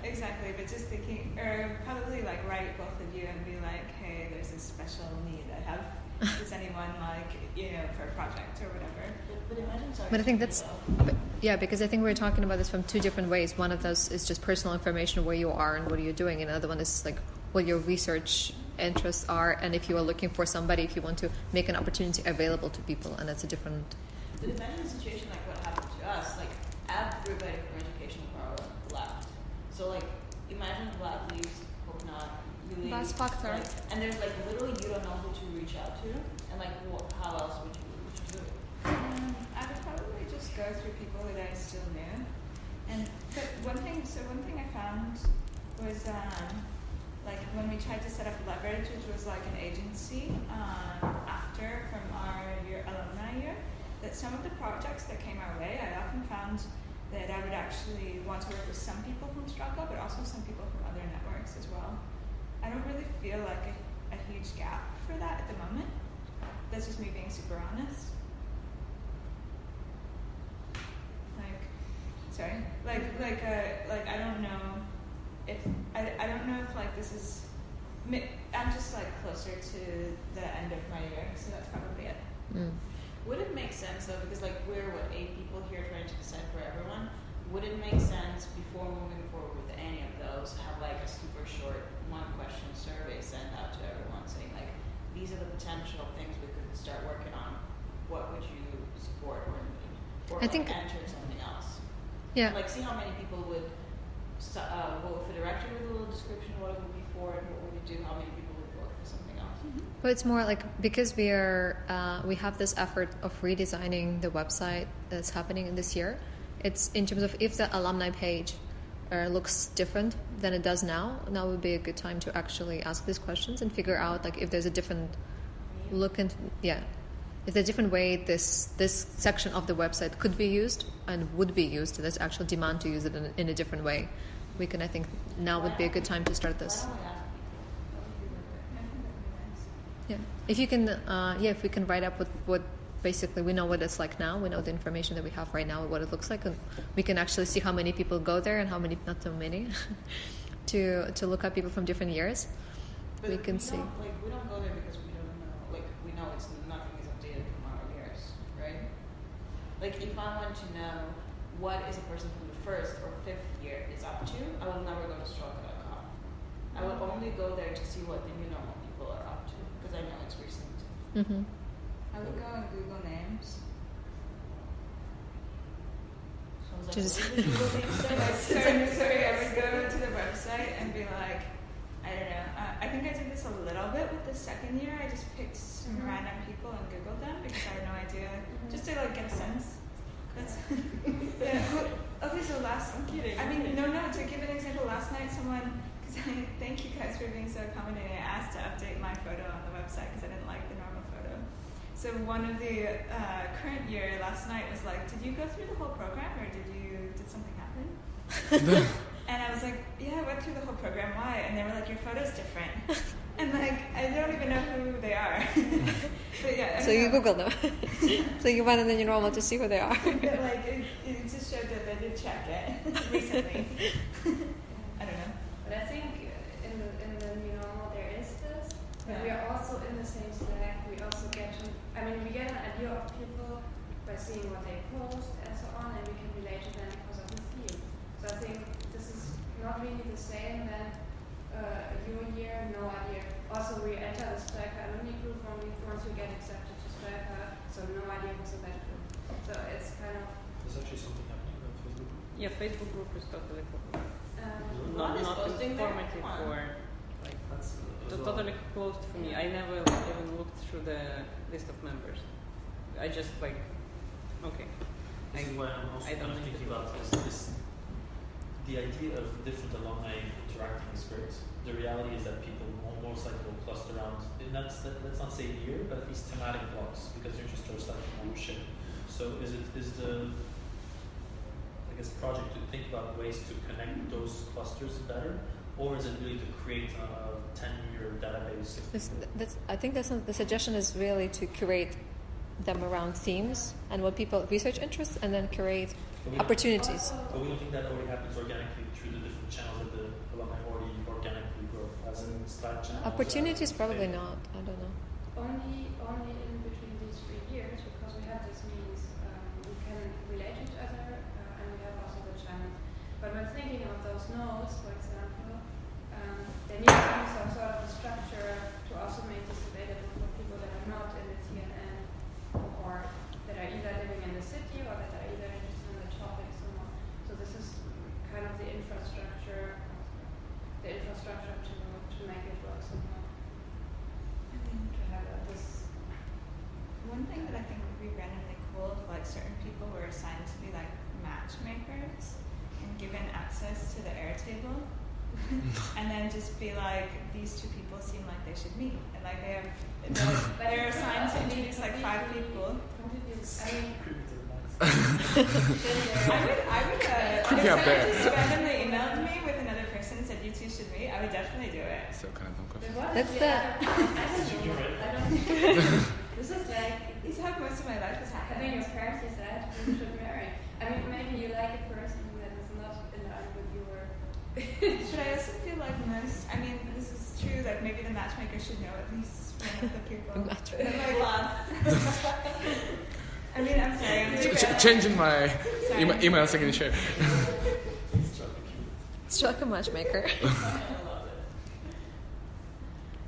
Exactly. But just thinking, or probably like write both of you and be like, hey, there's a special need I have. Does anyone like, for a project or whatever? But imagine sorry. But I think that's, because I think we're talking about this from two different ways. One of those is just personal information, where you are and what are you doing, and another one is like what your research interests are, and if you are looking for somebody, if you want to make an opportunity available to people, and that's a different. But imagine a situation like what happened to us, like everybody from educational power left. So like imagine Vlad leaves, hope not, you leave. That's factor. Like, and there's like literally you don't know who to reach out to, and like how else would you do it? I would probably just go through people that I still knew. But one thing I found was like when we tried to set up Leverage, which was like an agency after from our alumni year, that some of the projects that came our way, I often found that I would actually want to work with some people from Struggle, but also some people from other networks as well. I don't really feel like a huge gap for that at the moment. That's just me being super honest. Like I don't know if I don't know if like this is. I'm just like closer to the end of my year, so that's probably it. Would it make sense though, because like we're 8 people here trying to decide for everyone, would it make sense before moving forward with any of those, have like a super short 1-question survey sent out to everyone saying like, these are the potential things we could start working on, what would you support or need? Or I think- enter something else. Yeah. Like see how many people would vote for directory with a little description of what it would be for and what would you do, how many people would vote for something else. But it's more like because we have this effort of redesigning the website that's happening in this year. It's in terms of if the alumni page looks different than it does now would be a good time to actually ask these questions and figure out like if there's a different look and if there's a different way this section of the website could be used and would be used. There's actual demand to use it in a different way. We can, I think, now would be a good time to start this. Why don't we ask people? Yeah, if you can, if we can write up what basically we know what it's like now. We know the information that we have right now, what it looks like, and we can actually see how many people go there and how many, not so many, to look up people from different years. But we can see. We don't go there because we don't know. Like we know it's nothing is updated from our years, right? Like if I want to know what is a person from the 1st or 5th year is up to, I will never go to Strelka.com. I would only go there to see what the new normal people are up to because I know it's recent. Mm-hmm. I would go on Google Names. Sounds Just- So I would go to the website and be like, I don't know. I think I did this a little bit with the second year. I just picked some random people and Googled them because I had no idea, just to like get a sense. That's yeah. Okay, so I'm kidding. I mean, no. To give an example, last night someone, thank you guys for being so accommodating. I asked to update my photo on the website because I didn't like the normal photo. So one of the current year last night was like, did you go through the whole program or did something happen? And I was like, yeah, I went through the whole program. Why? And they were like, your photo's different. And like, I don't even know who they are. But yeah. So you Google them. So you went in your normal to see who they are. But like, it just showed that they did check it recently. I don't know. But I think in the new normal there is this. But we are also in the same Slack. We also get we get an idea of people by seeing what they post and so on, and we can relate to them because of the theme. So I think this is not really the same then your year, no idea. Also, we enter the Striker alumni group once we get accepted to Striker, so no idea who's in that group. So it's kind of... There's actually something happening on Facebook. Yeah, Facebook group is totally Not not posting there? informative Come on. for like totally closed for me. I never even looked through the list of members. I just like okay. This is why I'm also I don't kind of think thinking about is the idea of different alumni interacting is great. The reality is that people most likely will cluster around, and let's not say year, but at least thematic blocks because they're just slightly more shit. So is the project to think about ways to connect those clusters better, or is it really to create a 10-year database? I think the suggestion is really to curate them around themes and what people research interests, and then curate opportunities. But we don't think that already happens organically through the different channels that the alumni already organically grow, as in Slack channels. Opportunities probably not. I don't know. Only in between these 3 years, because we have this means we can relate to each other, and we have also the channels. But when thinking of those nodes, for example, there needs to be some sort of a structure to also make this available for people that are not in the TNN or that are either living in the city or that are either interested in the topic somehow. So this is kind of the infrastructure to make it work somehow. To have this. One thing that I think would be randomly cool if like certain people were assigned to be like matchmakers and given access to the Airtable, and then just be like, these two people seem like they should meet, and like they're assigned to introduce like 5 people. I would if someone just randomly emailed me with another person and said you two should meet, I would definitely do it. So kind of dumb question. That's the. This is like This is how most of my life is having happening. your parents decide who you should marry. I mean, maybe you like a person that is not in line with your. But I also feel like this is true, like maybe the matchmaker should know at least one of the people. The matchmaker. I'm sorry, I'm doing Changing my Sorry. email signature. Struck a matchmaker.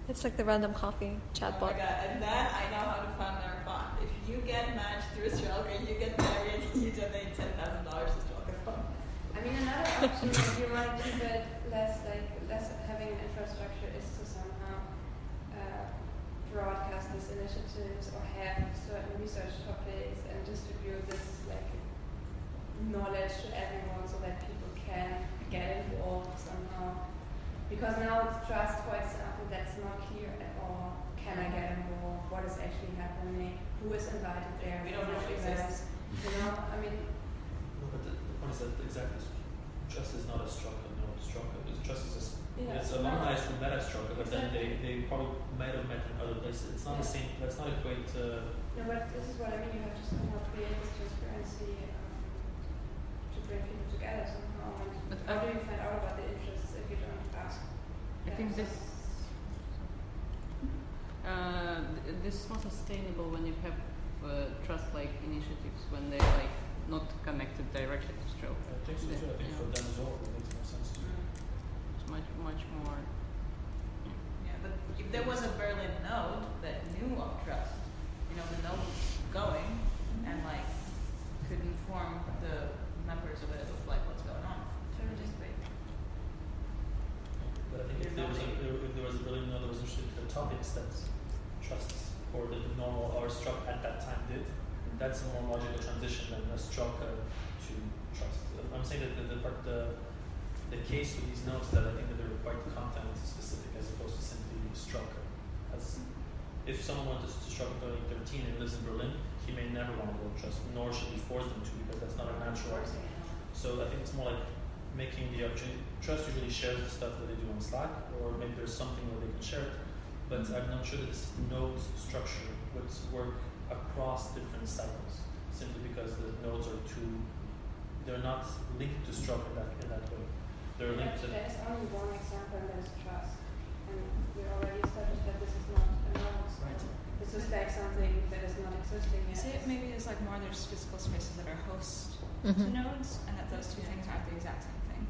It's like the random coffee Oh my chatbot. god, and then I know how to fund our fund. If you get matched through Strelka, you get married, you donate $10,000 to Strelka Fund. I mean, another option if you want to keep it less having an infrastructure is to somehow broadcast these initiatives or have certain research topics and distribute this like knowledge to everyone so that people can get involved somehow. Because now it's trust, for example, that's not clear at all. Can I get involved? What is actually happening? Who is invited there? We don't know Which if it events? You know, I mean, No, but the point is that exactly trust is not a struggle. No, trust is it's alumni who met at Strelka, but then they probably might have met in other places. It's not the same. Let's not equate. no, but this is what I mean. You have to somehow create this transparency to bring people together somehow. And But how do you find out about the interests if you don't ask? I think this is more sustainable when you have trust-like initiatives when they're like not connected directly to Strelka. I think so too. I think for them as well, it makes more sense too. It's much more. Yeah, but if there was a Berlin node that knew of trust, the node was going and like could inform the members of it topics that trusts or the normal or Struck at that time did, that's a more logical transition than a Struck to trust. I'm saying that the case with these notes that I think that they're quite content specific as opposed to simply Struck. As if someone wanted to Struck in 2013 and lives in Berlin, he may never want to go trust, nor should we force them to, because that's not a natural. So I think it's more like making the opportunity. Trust usually shares the stuff that they do on Slack, or maybe there's something where they can share it. But I'm not sure that this node structure would work across different cycles, simply because the nodes are they're not linked to Struck in that way. They're linked to. There is only one example, and that is trust. And we already established that this is not a node. Right. This is like something that is not existing yet. See, maybe there's like more there's physical spaces that are host to nodes, and that those two things aren't the exact same thing.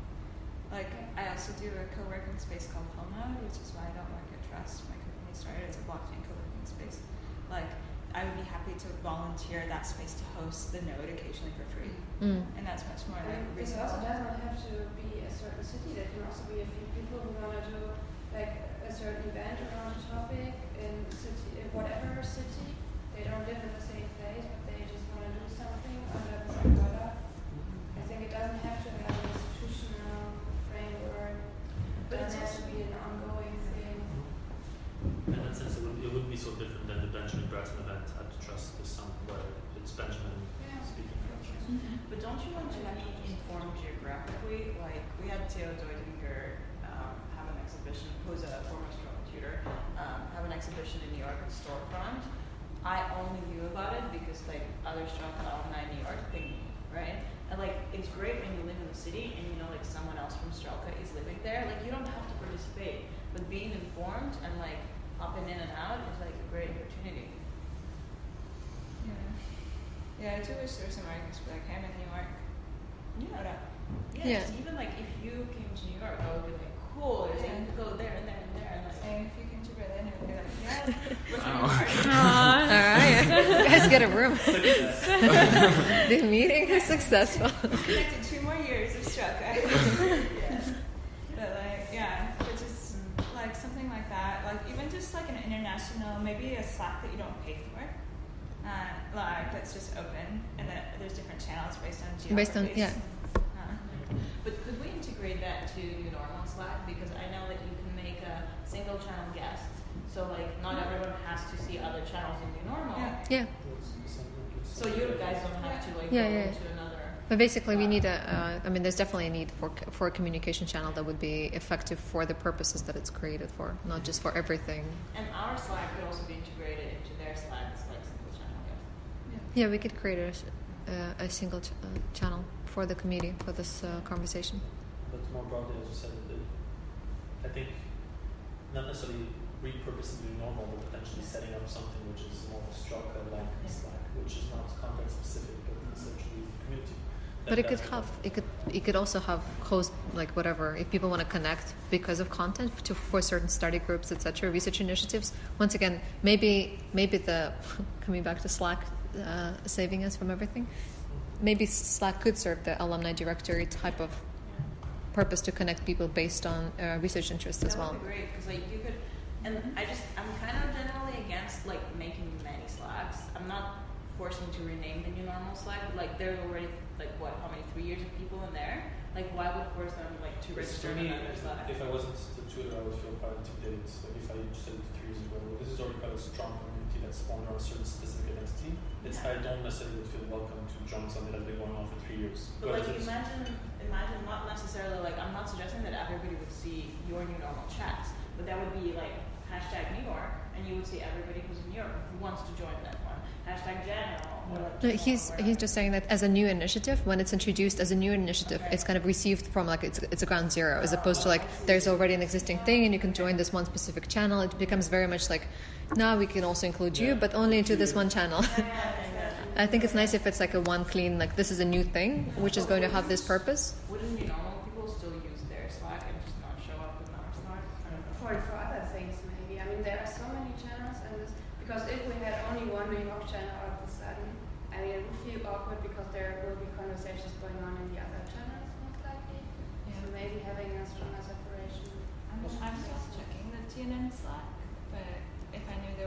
Like, I also do a co-working space called Philnode, which is why I don't work at Trust. My company started as a blockchain co-working space. Like, I would be happy to volunteer that space to host the node occasionally for free. And that's much more like This also does not have to be a certain city. There can also be a few people who want to do like a certain event around a topic in whatever city. They don't live in the same place, but they just want to do something under this umbrella. I think it doesn't have to have an institutional framework. But it has to be an ongoing thing. In that sense, it wouldn't be so different than the Benjamin Bratton event at Trust this summer, where it's Benjamin speaking French. But don't you want to be informed geographically? Like, we had Theo Deutinger have an exhibition, who's a former Struck tutor, have an exhibition in New York at Storefront. I only knew about it because like other Struck alumni in New York pinged me, right? And like, it's great when you live in the city and you know like someone else from Strelka is living there. Like, you don't have to participate, but being informed and like popping in and out is like a great opportunity. Yeah, I do wish there was some articles like, hey, I'm in New York. Yeah. Yeah. Just even like if you came to New York, I would be like, cool, you're saying to go there and there and there. And like, Same if you came to Berlin, I would be like, yeah, we're All right, you guys get a room. The meeting is successful. connected 2 more years of Struck. But like, yeah, but just like something like that, like even just like an international, maybe a Slack that you don't pay for. Like that's just open, and that there's different channels based on geographies. But could we integrate that to New Normal Slack? Because I know that you can make a single channel guest, so like not everyone has to see other channels in New Normal. Yeah. So you guys don't have to like Yeah, go yeah. into another. But basically, we need there's definitely a need for a communication channel that would be effective for the purposes that it's created for, not just for everything. And our Slack could also be integrated into their Slack as like single channel guest. Yeah, we could create a single channel for the committee for this conversation. But more broadly, as you said, I think not necessarily repurposing the normal, but potentially setting up something which is more of a Struck like Slack, which is not context specific, but essentially community. But it could also have host like whatever if people want to connect because of content for certain study groups, etc., research initiatives. Once again, maybe the coming back to Slack saving us from everything. Maybe Slack could serve the alumni directory type of purpose to connect people based on research interests as well. That would be great because like you could, and I'm kind of generally against like making many Slacks. I'm not forcing to rename the New Normal Slack, but like there's already like how many 3 years of people in there? Like why would force them like to register in another Slack? If I wasn't the tutor, I would feel quite intimidated. Like if I said it 3 years ago, this is already quite a strong community that's spawned around a certain specific identity. I don't necessarily feel welcome to join something that's been going on for 3 years. But like imagine not necessarily like I'm not suggesting that everybody would see your New Normal chats, but that would be like #New York, and you would see everybody who's in New York who wants to join that one. #General. No, he's just saying that as a new initiative, when it's introduced as a new initiative, it's kind of received from like it's a ground zero, as opposed to like there's already an existing thing and you can join this one specific channel. It becomes very much like now we can also include you, but only into this one channel. I think it's nice if it's like a one clean, like this is a new thing which is going to have this purpose. Wouldn't New Normal people still use their Slack and just not show up in our Slack? I don't know. For other things, maybe. I mean, there are so many channels, and because if we had only one New York channel all of a sudden, I mean, it would feel awkward because there will be conversations going on in the other channels, most likely. Yeah. So maybe having a stronger separation. I'm still checking the TNN Slack, but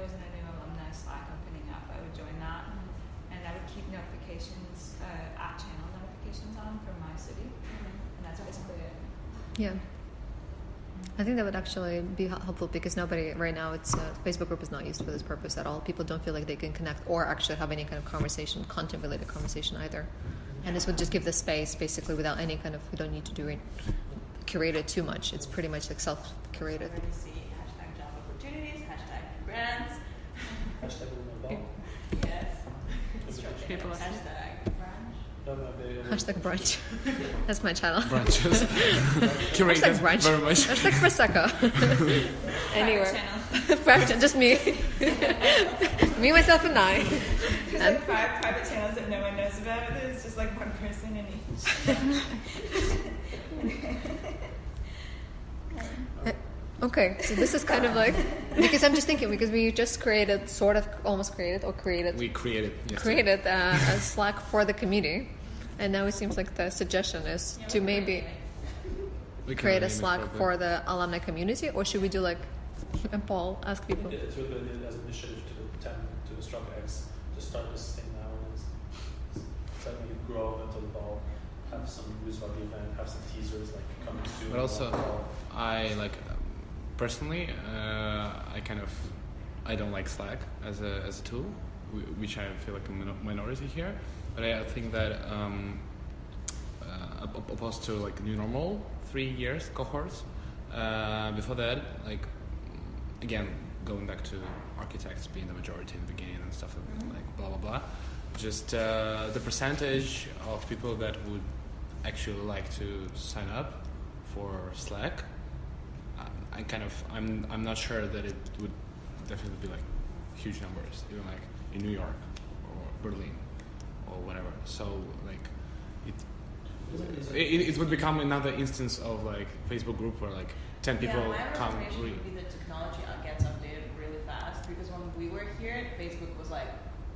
was a new alumni Slack opening up, I would join that, and I would keep notifications, channel notifications on for my city, and that's basically it. Yeah. I think that would actually be helpful because nobody right now, it's Facebook group is not used for this purpose at all. People don't feel like they can connect or actually have any kind of conversation, content-related conversation either. And this would just give the space basically without any kind of, we don't need to do it, curate it too much. It's pretty much like self-curated. We're going to see hashtag job opportunities, hashtag brands. Hashtag Ball. Yes. People are Hashtag brunch. Hashtag brunch. That's my channel. Branches. Curated Hashtag brunch. very much. Hashtag Prosecco. Anywhere. Channel. Private, just me. Me, myself, and I. There's like 5 private channels that no one knows about. It's just like one person in each. Okay, so this is kind of like, because I'm just thinking, because we just created, We created. Yesterday. created a Slack for the community, and now it seems like the suggestion is to maybe We can create a rename it Slack probably. for the alumni community, or should we do like, and Paul, ask people. It's really good as an initiative to the Strong Eggs to start this thing now and suddenly grow into the ball, have some news about the event, have some teasers like coming soon. But also, about the ball. I like personally, I don't like Slack as a tool, which I feel like a minority here. But I think that opposed to like new normal 3 years cohorts, before that, like again going back to architects being the majority in the beginning and stuff like blah blah blah, just the percentage of people that would actually like to sign up for Slack, I'm not sure that it would definitely be like huge numbers, even like in New York or Berlin or whatever. So like it would become another instance of like Facebook group where like 10 people my come. recommendation would be the technology gets updated really fast, because when we were here, Facebook was like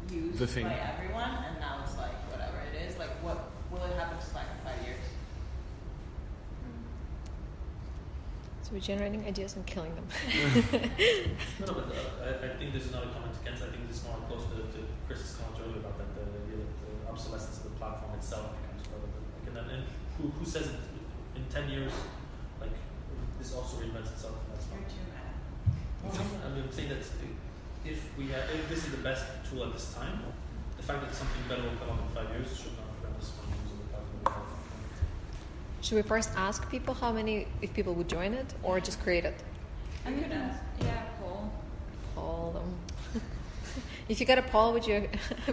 used The thing. by everyone, and now it's like whatever it is. Like, what will it happen to Slack in 5 years? So we're generating ideas and killing them. No, but I think this is not a comment against. I think this is more close to Chris's comment earlier about that the obsolescence of the platform itself becomes relevant. Like, and then who says it in 10 years, like this also reinvents itself. And that's You're fine. too mad. I'm saying that if this is the best tool at this time, the fact that something better will come up in 5 years should not prevent us from using the platform. Should we first ask people how many, if people would join it, or just create it? I could ask. Yeah, poll. Poll them. If you get a poll, would you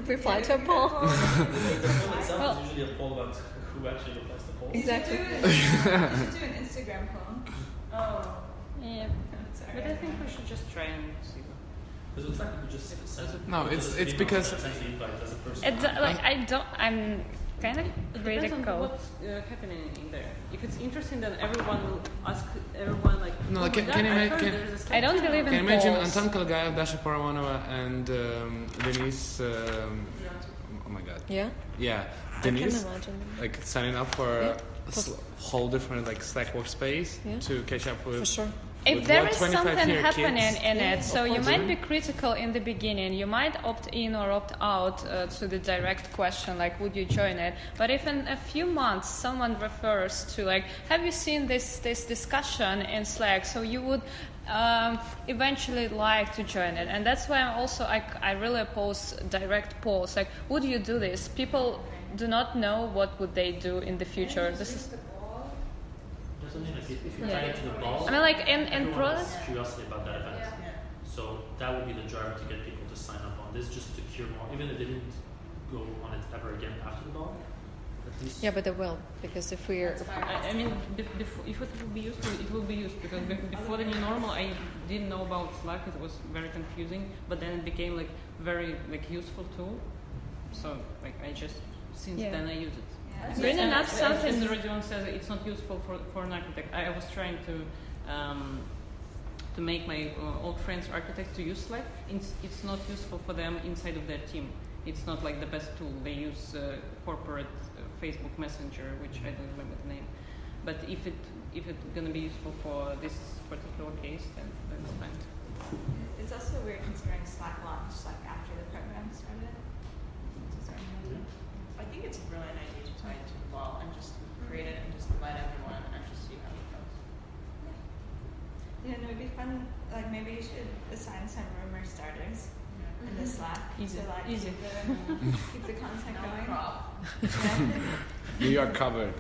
reply to a poll? The poll itself is usually a poll about who actually replies to polls. Exactly. You should do an Instagram poll. Oh. Yeah. Sorry. But I think we should just try and see. Because the fact that we just send No, it's because send the invite as a person. It's I'm kind of It depends on critical. what's happening in there. If it's interesting, then everyone will ask everyone like. No, oh like, my can God, you I make- heard can- there's a Slack I don't channel. believe in Can you imagine polls. Anton Kalgaev, Dasha Paramanova, and Denise? Oh my god. Yeah? Yeah, I can Denise. imagine. Like signing up for Yeah. a whole different like Slack workspace Yeah. to catch up with. For sure. If with there what is 25 something year happening kids in it, so you course. might be critical in the beginning. You might opt in or opt out to the direct question, like, would you join it? But if in a few months someone refers to, like, have you seen this discussion in Slack? So you would eventually like to join it. And that's why I really oppose direct polls. Like, would you do this? People do not know what would they do in the future. This is... There's something like if you're Yeah. tied to the ball, I mean, like, in everyone products... has curiosity about that event. Yeah. So that would be the driver to get people to sign up on this, just to cure more. Even if they didn't go on it ever again after the ball, at least. Yeah, but they will, because if we're... I mean, if it will be used, it will be used, because before the new normal, I didn't know about Slack. It was very confusing, but then it became like very like useful tool. So like I just since Yeah. then I use it. Yeah. Bringing And up as something... Rodion says, it's not useful for an architect. I was trying to make my old friends architects to use Slack. It's not useful for them inside of their team. It's not like the best tool. They use corporate Facebook Messenger, which I don't remember the name. But if it's gonna be useful for this particular case, then it's fine. It's also we were considering Slack launch like after the program started. Is there any idea? I think it's a brilliant idea to tie it to the wall and just create it and just invite everyone and just see how it goes. Yeah, and it would be fun. Like maybe you should assign some rumor starters in the Slack Easy. to like Easy. keep the content No going. problem. We are covered.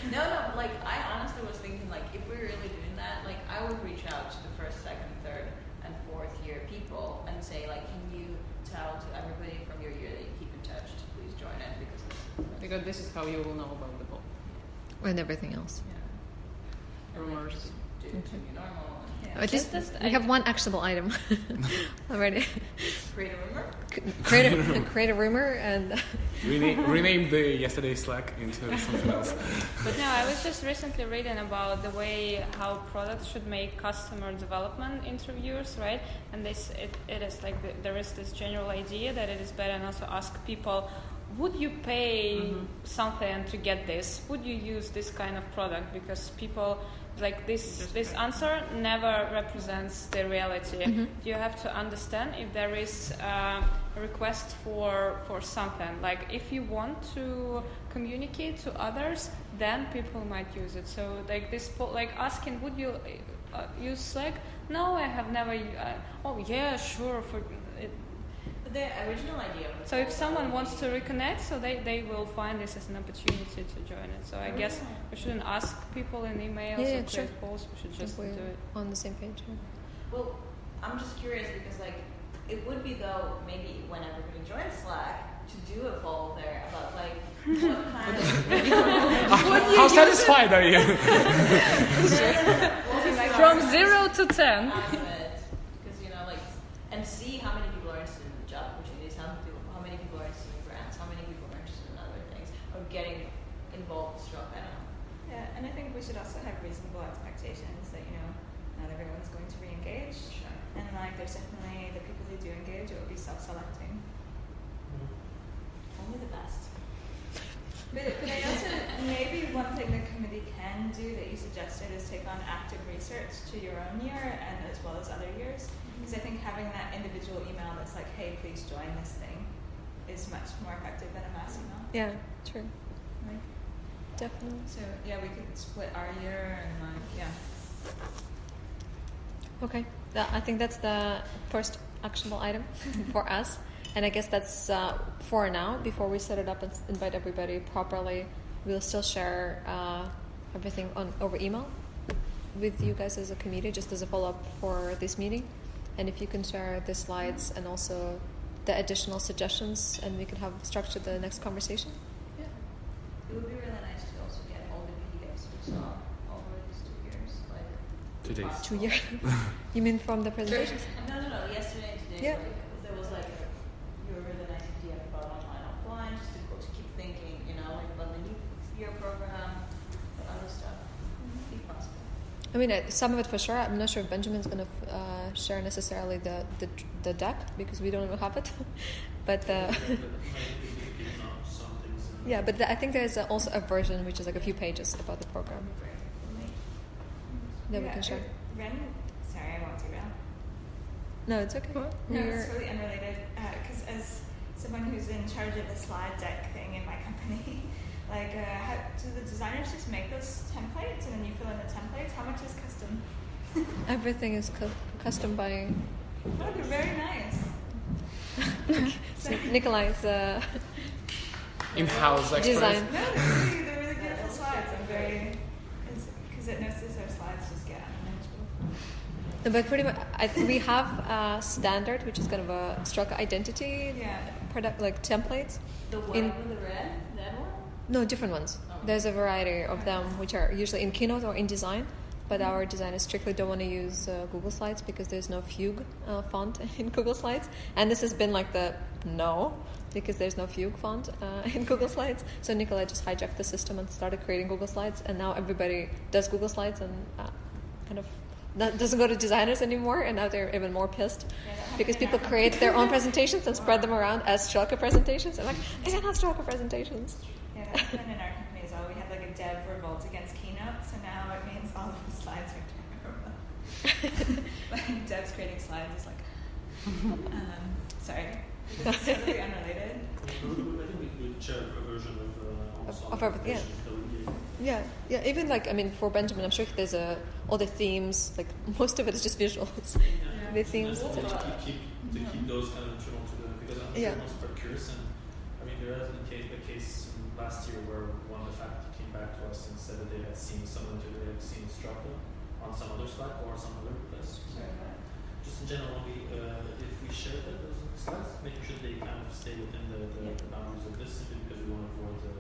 No, like I honestly was thinking like if we're really doing that, like I would reach out to the first, second, third, and fourth year people and say like, can you tell to everybody from your year that you keep in touch to please join it Because this is how you will know about the book. And everything else. yeah. Rumors. Do it to be normal. Yeah. At least we have one actionable item already. Create a rumor. Create a rumor and Rename the yesterday Slack into something else. But no, I was just recently reading about the way how products should make customer development interviews, right? And it is like there is this general idea that it is better not to ask people, would you pay something to get this? Would you use this kind of product? Because people like this answer never represents the reality. You have to understand if there is a request for something. Like if you want to communicate to others, then people might use it. So like like asking, would you use Slack? No, I have never. Oh yeah, sure. For it. The original idea. So if someone wants to reconnect, so they will find this as an opportunity to join it. So I guess we shouldn't ask people in emails or create polls. We should just do it on the same page. Yeah. Well, I'm just curious because like it would be though maybe when everybody joins Slack to do a poll there about like what kind of How satisfied are you? from 0 to 10. Because you know like and see how many people are interested in job opportunities, how many people are interested in grants, how many people are interested in other things or getting involved with Stroke. I don't know. Yeah, and I think we should also have reasonable expectations that, you know, not everyone's going to re-engage. Sure. And like there's definitely the people who do engage, it will be self-selecting. Only the best. But I also, maybe one thing the committee can do that you suggested is take on active research to your own year and as well as other years. Because I think having that individual email that's like, hey, please join this thing is much more effective than a mass email. Yeah, true. Like, Definitely. so yeah, we could split our year and like, yeah. Okay. I think that's the first actionable item for us. And I guess that's for now. Before we set it up and invite everybody properly, we'll still share everything over email with you guys as a community, just as a follow-up for this meeting. And if you can share the slides and also the additional suggestions, and we can have structure the next conversation. Yeah. It would be really nice to also get all the PDFs we saw over these 2 years, like 2 days. 2 years. You mean from the presentations? No. Yesterday and today, Yeah. like, there was like you were really nice idea about online, offline, just to keep thinking, you know, like about the new year program, other stuff. Be possible. I mean, some of it for sure. I'm not sure if Benjamin's going to share necessarily the deck because we don't have it. But yeah, but I think there's also a version which is like a few pages about the program that we can share. Sorry, I won't derail. No, it's okay. No, it's totally unrelated. Because as someone who's in charge of the slide deck thing in my company, like, do the designers just make those templates and then you fill in the templates? How much is custom? Everything is custom by Oh, they're very nice. so Nikolai's in-house expert. design. No, they're really beautiful slides. I'm very, because it notices our slides just get unmanageable. No, but pretty much, we have a standard, which is kind of a Stroke identity product, like templates. The white with the red, that one? No, different ones. Oh. There's a variety of them, which are usually in Keynote or InDesign. But our designers strictly don't want to use Google Slides because there's no Fugue font in Google Slides. And this has been like the no, because there's no Fugue font in Google Slides. So Nikolai just hijacked the system and started creating Google Slides. And now everybody does Google Slides and kind of doesn't go to designers anymore. And now they're even more pissed because people create their own presentations and spread them around as Strelka presentations. And like, these are not Strelka presentations. Yeah, that's been in our company as well. We had like a dev revolt against Keynote, so now it means all of the slides are terrible. Like Deb's creating slides is like, sorry, this is totally unrelated. I think we share a version of almost all Of the everything, yeah. presentations that we gave. Yeah. Even like, I mean, for Benjamin, I'm sure there's all the themes. Like most of it is just visuals. Yeah. The themes, And etc. to keep those kind of internal to the, because I'm sure Yeah. most are curious, and I mean there has been a case last year where one of the faculty came back to us and said that they had seen someone they had seen Strata on some other Slack or some other place. Just in general, if we share those slides, making sure they kind of stay within the boundaries of this, simply because we want to avoid the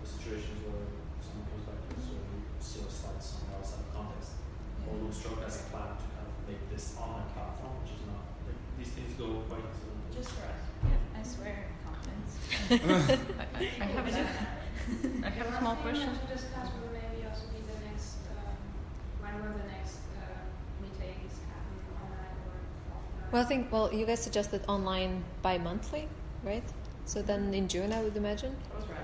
situations where someone comes back to us or we see our slides somewhere else out of context. Although Stroke has a plan to kind of make this online platform, which is not, like, these things go quite... Just for us. Yeah, I swear, confidence. I have a small question. To discuss will maybe also be the next, when will the next meetings happen, online or offline? Well, you guys suggested online bi-monthly, right? So then in June, I would imagine. That was right.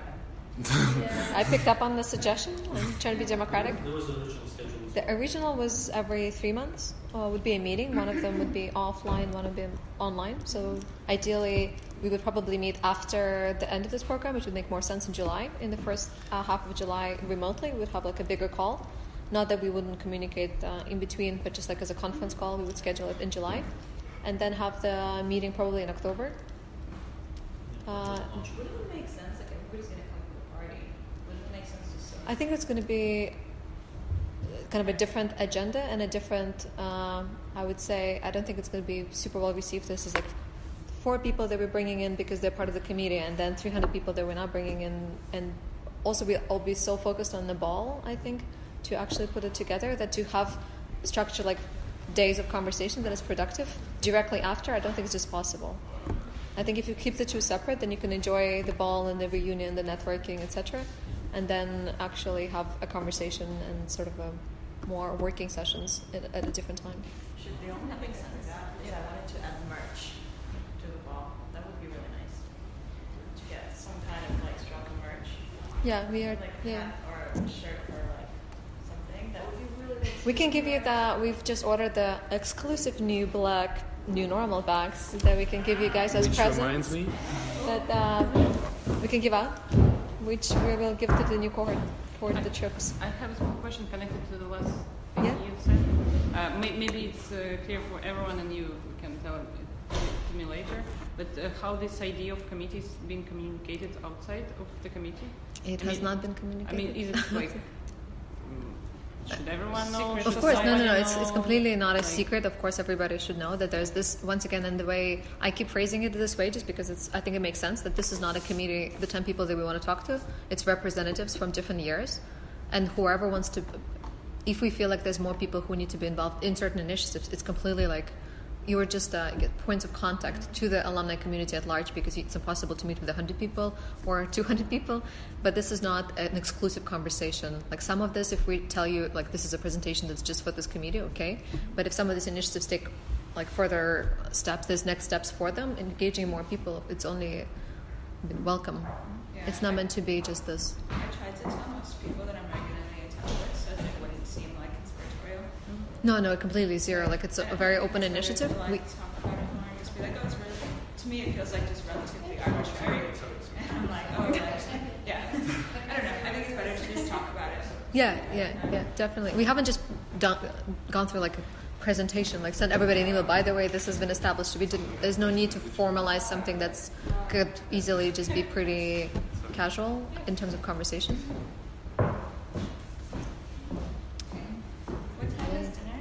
Yeah. I picked up on the suggestion. I'm trying to be democratic. There was the original schedule. The original was every 3 months. Would be a meeting. One of them would be offline, one would be online. So ideally, we would probably meet after the end of this program, which would make more sense in July. In the first half of July, remotely, we would have like a bigger call. Not that we wouldn't communicate in between, but just like as a conference call, we would schedule it in July, and then have the meeting probably in October. Wouldn't it make sense? Like everybody's gonna come to the party. Wouldn't it make sense to say? I think it's going to be kind of a different agenda and a different, I would say, I don't think it's going to be super well received. This is like 4 people that we're bringing in because they're part of the committee, and then 300 people that we're not bringing in. And also we'll all be so focused on the ball, I think, to actually put it together, that to have structured like days of conversation that is productive directly after, I don't think it's just possible. I think if you keep the two separate, then you can enjoy the ball and the reunion, the networking, etc., and then actually have a conversation and sort of a more working sessions at a different time. Should they all make sense? Yeah, I wanted to add merch to the ball. That would be really nice to get some kind of like Strata merch, Yeah, we are. like Yeah, hat or a shirt or like something. That would be really nice. we can give you the. We've just ordered the exclusive new black new normal bags that we can give you guys as Which reminds presents. me, That we can give out, which we will give to the new cohort for the trips. I have a small question connected to the last thing Yeah. you said. Maybe it's clear for everyone, and you can tell it to me later. But how this idea of committees being communicated outside of the committee? It I has mean- not been I communicated. mean, is it like? Should everyone know? Of Should course, no. somebody It's know? completely not a Like- secret. Of course, everybody should know that there's this. Once again, and the way I keep phrasing it this way, just because I think it makes sense that this is not a committee. The 10 people that we want to talk to, it's representatives from different years, and whoever wants to. If we feel like there's more people who need to be involved in certain initiatives, it's completely like you are just get points of contact to the alumni community at large, because it's impossible to meet with 100 people or 200 people. But this is not an exclusive conversation. Like some of this, if we tell you like this is a presentation that's just for this committee, okay. But if some of these initiatives take like further steps, there's next steps for them, engaging more people, it's only welcome. Yeah, It's not meant to be just this. I tried to tell most people that I'm regularly attending this so that it wouldn't seem like conspiratorial. No, completely zero. Like it's a very open initiative. To like talk about it more and just be like, oh, it's really. To me, it feels like just relatively arbitrary. And I'm like, oh, like, yeah. I don't know. I think it's better to just talk about it. Yeah, definitely. We haven't just gone through like a presentation, like send everybody an email. By the way, this has been established. There's no need to formalize something that's could easily just be pretty casual in terms of conversation. What time is dinner?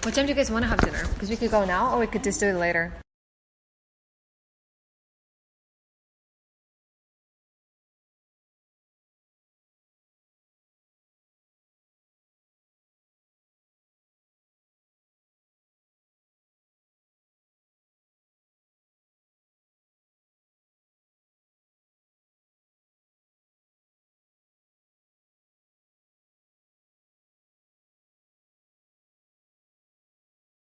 What time do you guys want to have dinner? Because we could go now, or we could just do it later.